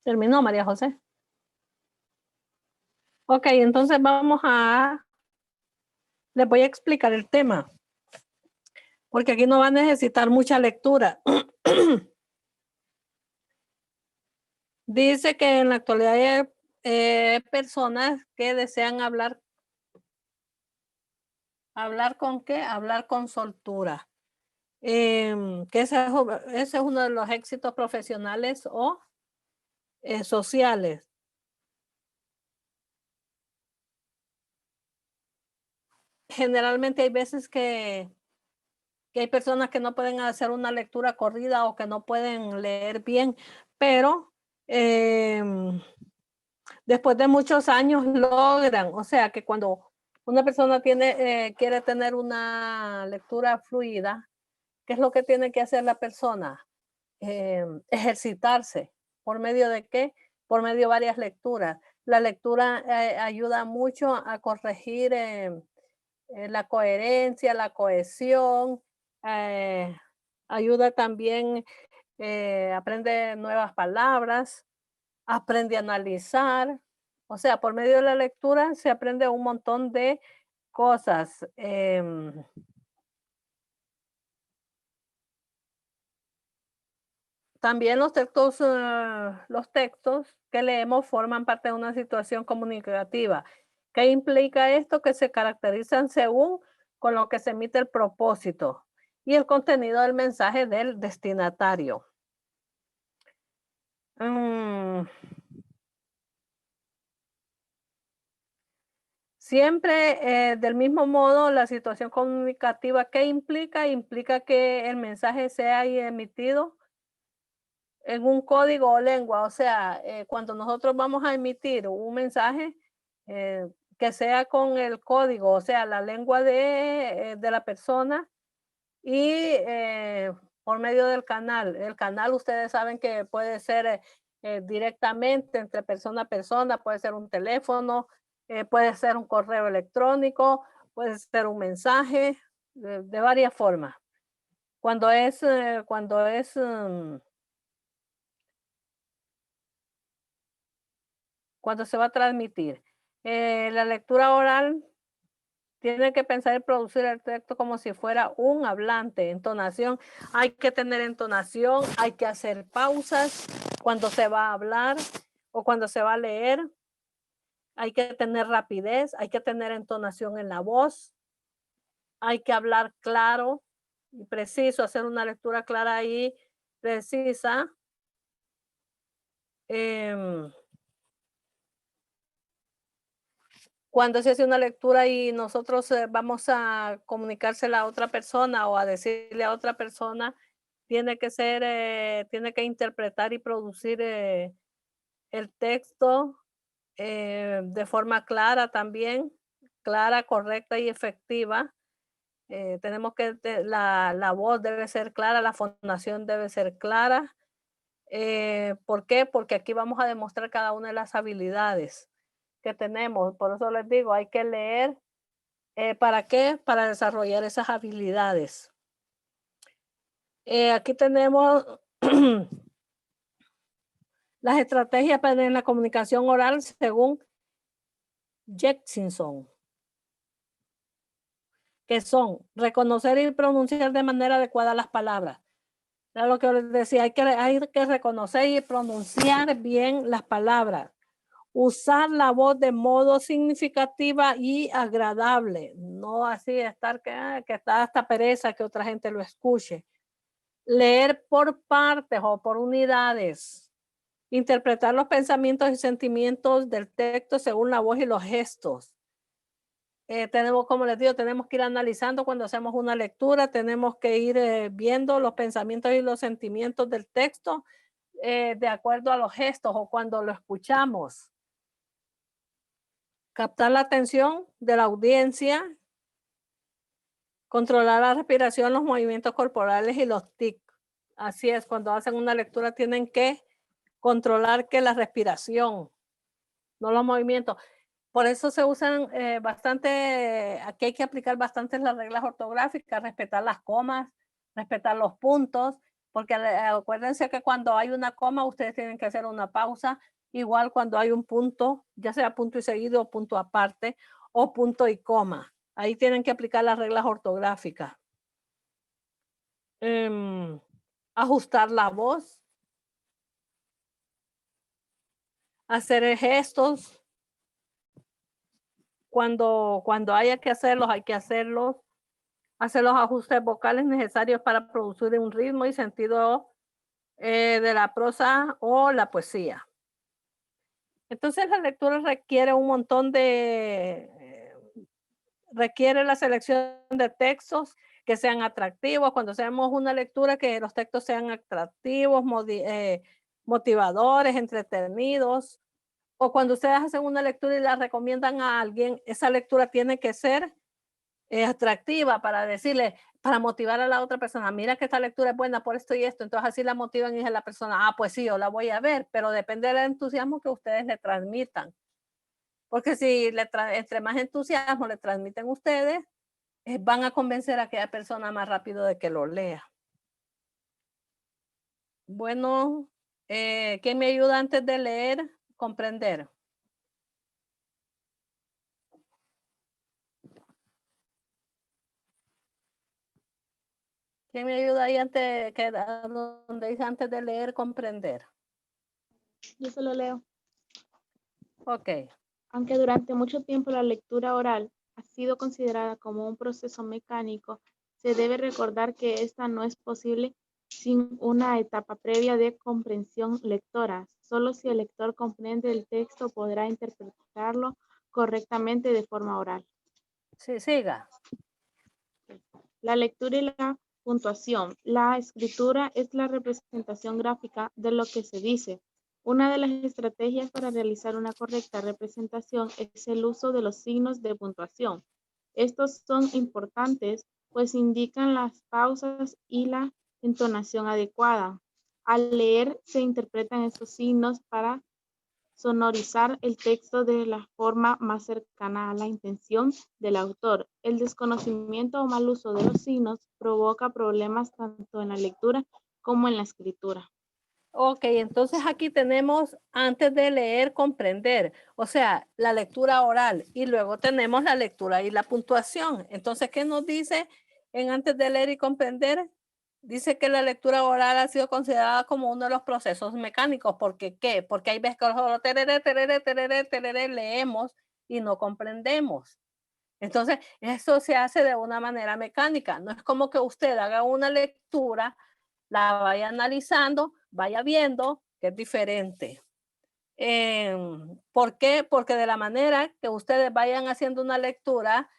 ¿Terminó, María José? Ok, entonces les voy a explicar el tema, porque aquí no va a necesitar mucha lectura. Dice que en la actualidad hay personas que desean hablar. ¿Hablar con qué? Hablar con soltura. Que ese es uno de los éxitos profesionales o sociales. Generalmente hay veces que hay personas que no pueden hacer una lectura corrida o que no pueden leer bien, pero después de muchos años logran, o sea que cuando una persona quiere tener una lectura fluida, ¿qué es lo que tiene que hacer la persona? Ejercitarse. ¿Por medio de qué? Por medio de varias lecturas. La lectura ayuda mucho a corregir la coherencia, la cohesión, ayuda también, aprende nuevas palabras, aprende a analizar. O sea, por medio de la lectura se aprende un montón de cosas. También los textos que leemos forman parte de una situación comunicativa. ¿Qué implica esto? Que se caracterizan según con lo que se emite el propósito y el contenido del mensaje del destinatario. Siempre del mismo modo, la situación comunicativa, ¿qué implica? Implica que el mensaje sea emitido en un código o lengua. O sea, cuando nosotros vamos a emitir un mensaje, que sea con el código, o sea, la lengua de la persona y por medio del canal. El canal, ustedes saben que puede ser directamente entre persona a persona, puede ser un teléfono, puede ser un correo electrónico, puede ser un mensaje, de varias formas. Cuando se va a transmitir. La lectura oral tiene que pensar en producir el texto como si fuera un hablante. Entonación, hay que tener entonación, hay que hacer pausas cuando se va a hablar o cuando se va a leer. Hay que tener rapidez, hay que tener entonación en la voz. Hay que hablar claro y preciso, hacer una lectura clara y precisa. Cuando se hace una lectura y nosotros vamos a comunicársela a otra persona o a decirle a otra persona, tiene que interpretar y producir el texto de forma clara también, clara, correcta y efectiva. Tenemos que, la voz debe ser clara, la fonación debe ser clara. ¿Por qué? Porque aquí vamos a demostrar cada una de las habilidades que tenemos. Por eso les digo, hay que leer. ¿Para qué? Para desarrollar esas habilidades. Aquí tenemos las estrategias para la comunicación oral según Jefferson, que son reconocer y pronunciar de manera adecuada las palabras. Es lo que les decía, hay que reconocer y pronunciar bien las palabras. Usar la voz de modo significativa y agradable, no así estar que está hasta pereza que otra gente lo escuche. Leer por partes o por unidades. Interpretar los pensamientos y sentimientos del texto según la voz y los gestos. Tenemos, como les digo, tenemos que ir analizando cuando hacemos una lectura, tenemos que ir viendo los pensamientos y los sentimientos del texto de acuerdo a los gestos o cuando lo escuchamos. Captar la atención de la audiencia, controlar la respiración, los movimientos corporales y los tics. Así es, cuando hacen una lectura tienen que controlar que la respiración, no los movimientos. Por eso se usan bastante, aquí hay que aplicar bastante las reglas ortográficas, respetar las comas, respetar los puntos, porque acuérdense que cuando hay una coma ustedes tienen que hacer una pausa, igual cuando hay un punto, ya sea punto y seguido o punto aparte, o punto y coma. Ahí tienen que aplicar las reglas ortográficas. Ajustar la voz. Hacer gestos. Cuando haya que hacerlos, hay que hacerlos. Hacer los ajustes vocales necesarios para producir un ritmo y sentido de la prosa o la poesía. Entonces la lectura requiere un montón requiere la selección de textos que sean atractivos. Cuando hacemos una lectura, que los textos sean atractivos, motivadores, entretenidos. O cuando ustedes hacen una lectura y la recomiendan a alguien, esa lectura tiene que ser atractiva para decirle, para motivar a la otra persona, mira que esta lectura es buena por esto y esto, entonces así la motivan y dice la persona, pues sí, yo la voy a ver, pero depende del entusiasmo que ustedes le transmitan. Porque si entre más entusiasmo le transmiten ustedes, van a convencer a aquella persona más rápido de que lo lea. Bueno, ¿quién me ayuda antes de leer? Comprender. ¿Quién ¿Quién me ayuda ahí antes, donde dice antes de leer, comprender? Yo se lo leo. Ok. Aunque durante mucho tiempo la lectura oral ha sido considerada como un proceso mecánico, se debe recordar que esta no es posible sin una etapa previa de comprensión lectora. Solo si el lector comprende el texto podrá interpretarlo correctamente de forma oral. Sí, siga. La lectura y la puntuación. La escritura es la representación gráfica de lo que se dice. Una de las estrategias para realizar una correcta representación es el uso de los signos de puntuación. Estos son importantes, pues indican las pausas y la entonación adecuada. Al leer se interpretan estos signos para sonorizar el texto de la forma más cercana a la intención del autor. El desconocimiento o mal uso de los signos provoca problemas tanto en la lectura como en la escritura. Ok, entonces aquí tenemos antes de leer, comprender, o sea, la lectura oral y luego tenemos la lectura y la puntuación. Entonces, ¿qué nos dice en antes de leer y comprender? Dice que la lectura oral ha sido considerada como uno de los procesos mecánicos. ¿Por qué? ¿Qué? Porque hay veces que solo leemos y no comprendemos. Entonces, eso se hace de una manera mecánica. No es como que usted haga una lectura, la vaya analizando, vaya viendo que es diferente. ¿Por qué? Porque de la manera que ustedes vayan haciendo una lectura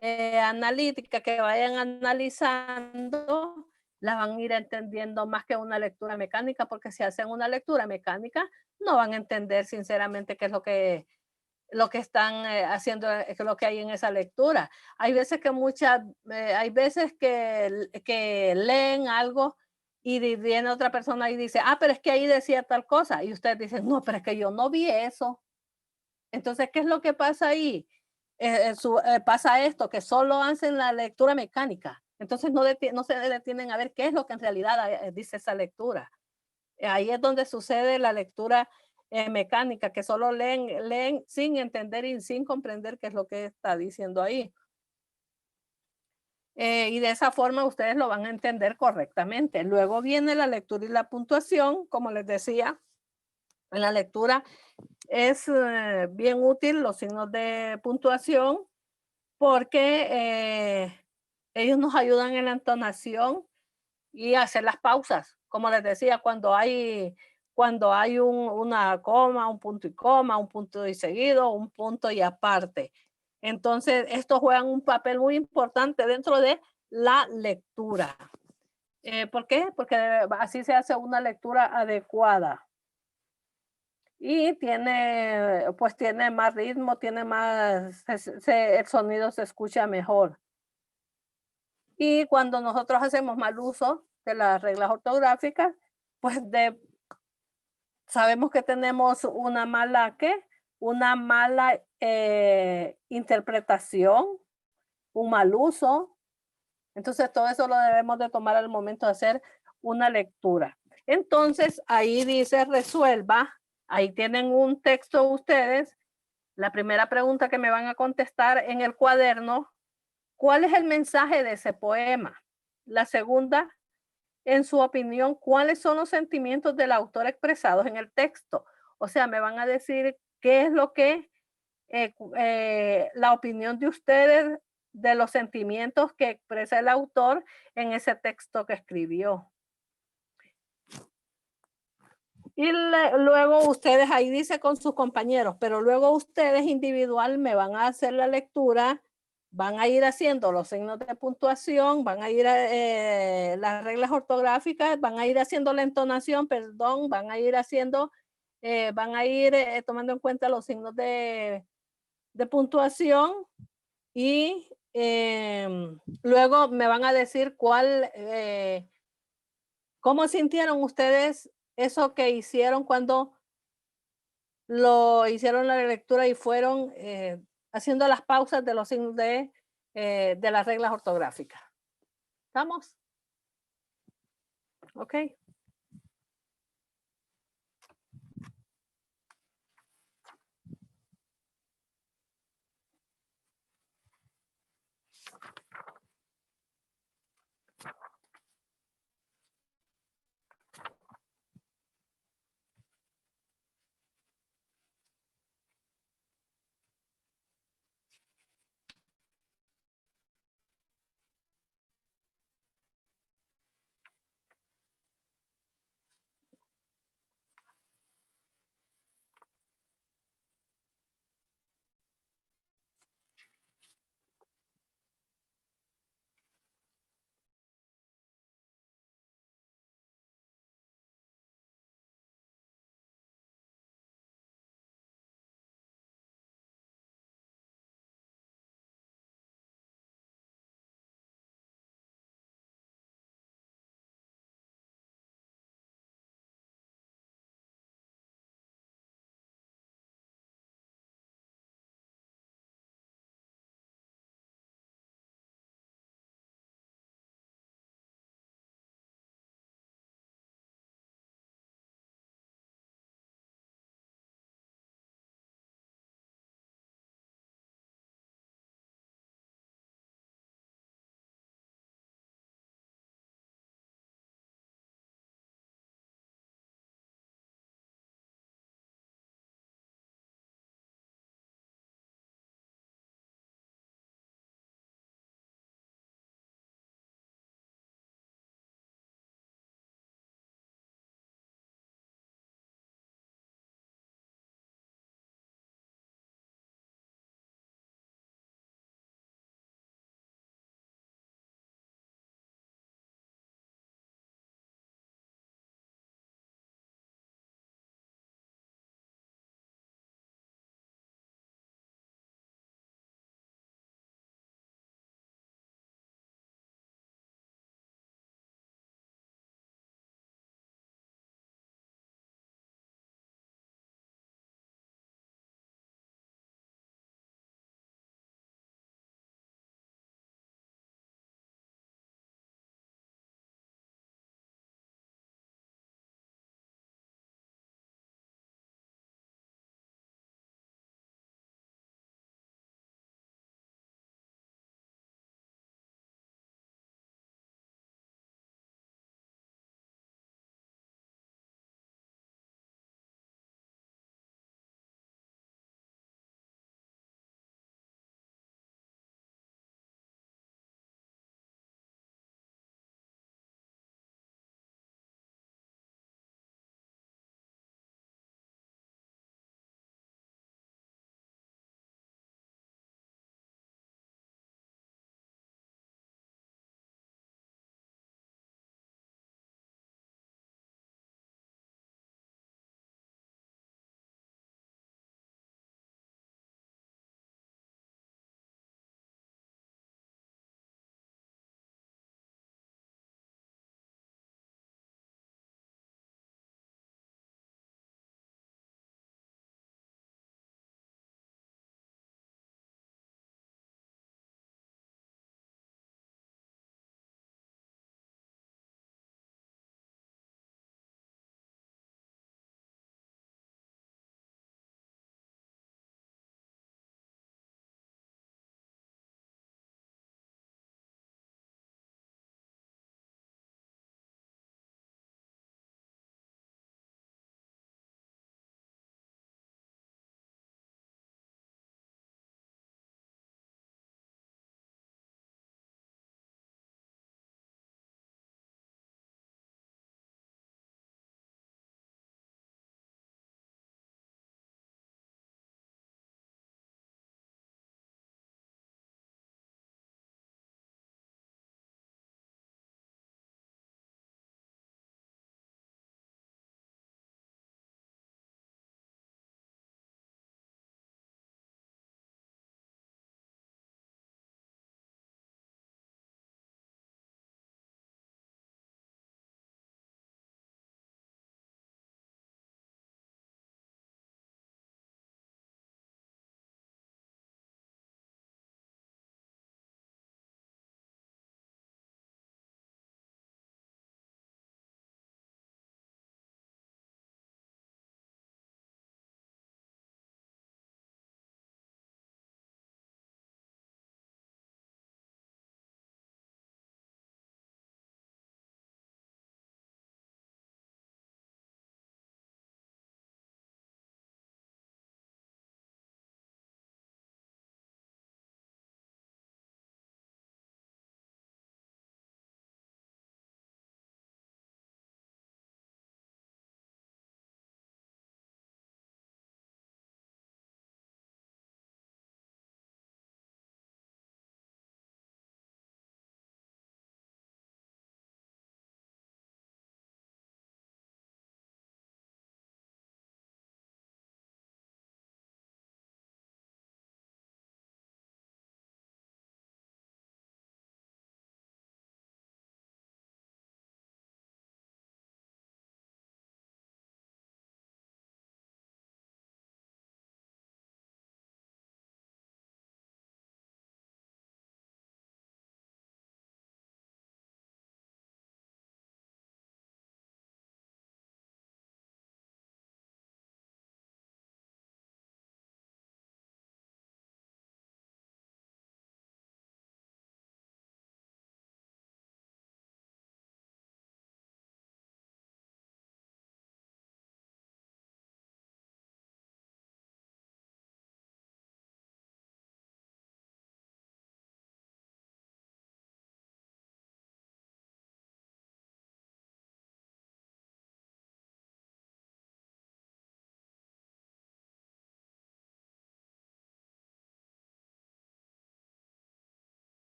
analítica, que vayan analizando, la van a ir entendiendo más que una lectura mecánica, porque si hacen una lectura mecánica, no van a entender sinceramente qué es lo que están haciendo, lo que hay en esa lectura. Hay veces que hay veces que leen algo y viene otra persona y dice, pero es que ahí decía tal cosa. Y ustedes dicen, no, pero es que yo no vi eso. Entonces, ¿qué es lo que pasa ahí? Pasa esto, que solo hacen la lectura mecánica. Entonces no se detienen a ver qué es lo que en realidad dice esa lectura. Ahí es donde sucede la lectura mecánica, que solo leen sin entender y sin comprender qué es lo que está diciendo ahí. Y de esa forma ustedes lo van a entender correctamente. Luego viene la lectura y la puntuación, como les decía. En la lectura es bien útil los signos de puntuación porque ellos nos ayudan en la entonación y hacer las pausas. Como les decía, cuando hay una coma, un punto y coma, un punto y seguido, un punto y aparte. Entonces, estos juegan un papel muy importante dentro de la lectura. ¿Por qué? Porque así se hace una lectura adecuada. Y tiene más ritmo, tiene más, el sonido se escucha mejor. Y cuando nosotros hacemos mal uso de las reglas ortográficas, pues sabemos que tenemos una mala interpretación, un mal uso. Entonces todo eso lo debemos de tomar al momento de hacer una lectura. Entonces ahí dice resuelva, ahí tienen un texto ustedes. La primera pregunta que me van a contestar en el cuaderno, ¿cuál es el mensaje de ese poema? La segunda, en su opinión, ¿cuáles son los sentimientos del autor expresados en el texto? O sea, me van a decir qué es lo que, la opinión de ustedes de los sentimientos que expresa el autor en ese texto que escribió. Y luego ustedes, ahí dice con sus compañeros, pero luego ustedes individual me van a hacer la lectura, van a ir haciendo los signos de puntuación, van a ir las reglas ortográficas, van a ir haciendo la entonación, perdón, van a ir haciendo, tomando en cuenta los signos de puntuación y luego me van a decir cómo sintieron ustedes eso que hicieron cuando lo hicieron la lectura y fueron haciendo las pausas de los signos de las reglas ortográficas. ¿Estamos? Ok.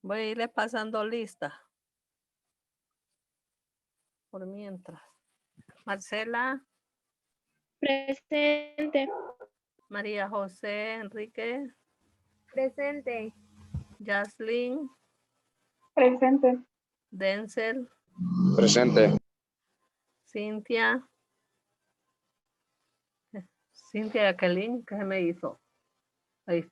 Voy a irle pasando lista. Por mientras. Marcela, Presente. María José, Enrique, Presente. Jaslyn, Presente. Denzel, Presente. Cintia. Cintia Jacqueline, ¿qué se me hizo? Ahí.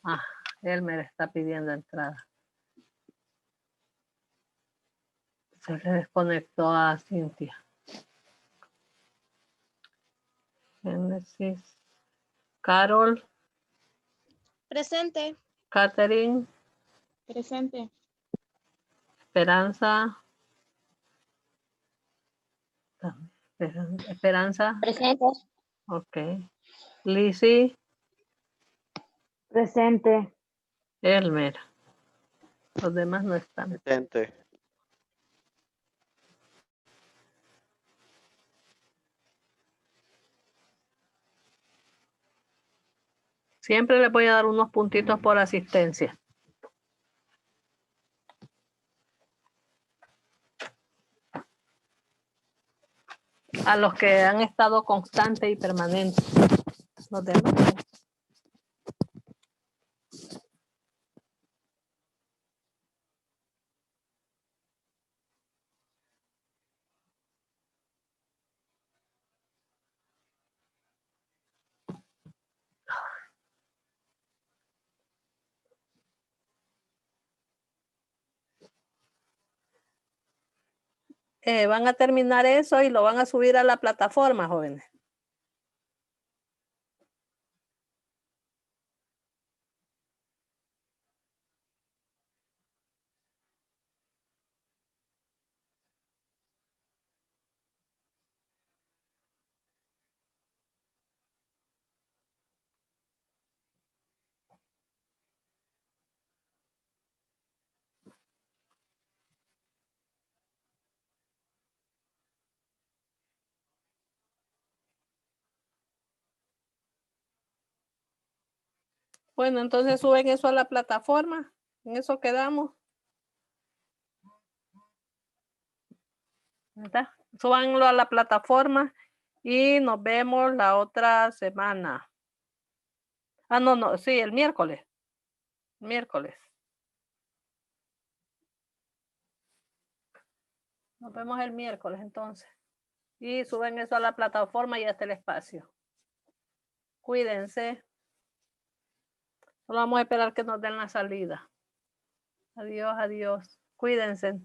Ah, él me está pidiendo entrada. Se le desconectó a Cintia. Génesis. Carol, Presente. Catherine, Presente. Esperanza. Esperanza, Presente. ok. Lizzie, Presente. Elmer. Los demás no están. Presente. Siempre le voy a dar unos puntitos por asistencia. A los que han estado constantes y permanentes. Los demás. Van a terminar eso y lo van a subir a la plataforma, jóvenes. Bueno, entonces suben eso a la plataforma. En eso quedamos. ¿Verdad? Súbanlo a la plataforma y nos vemos la otra semana. Ah, no, sí, el miércoles. Miércoles. Nos vemos el miércoles entonces. Y suben eso a la plataforma y hasta el espacio. Cuídense. Solo vamos a esperar que nos den la salida. Adiós, adiós. Cuídense.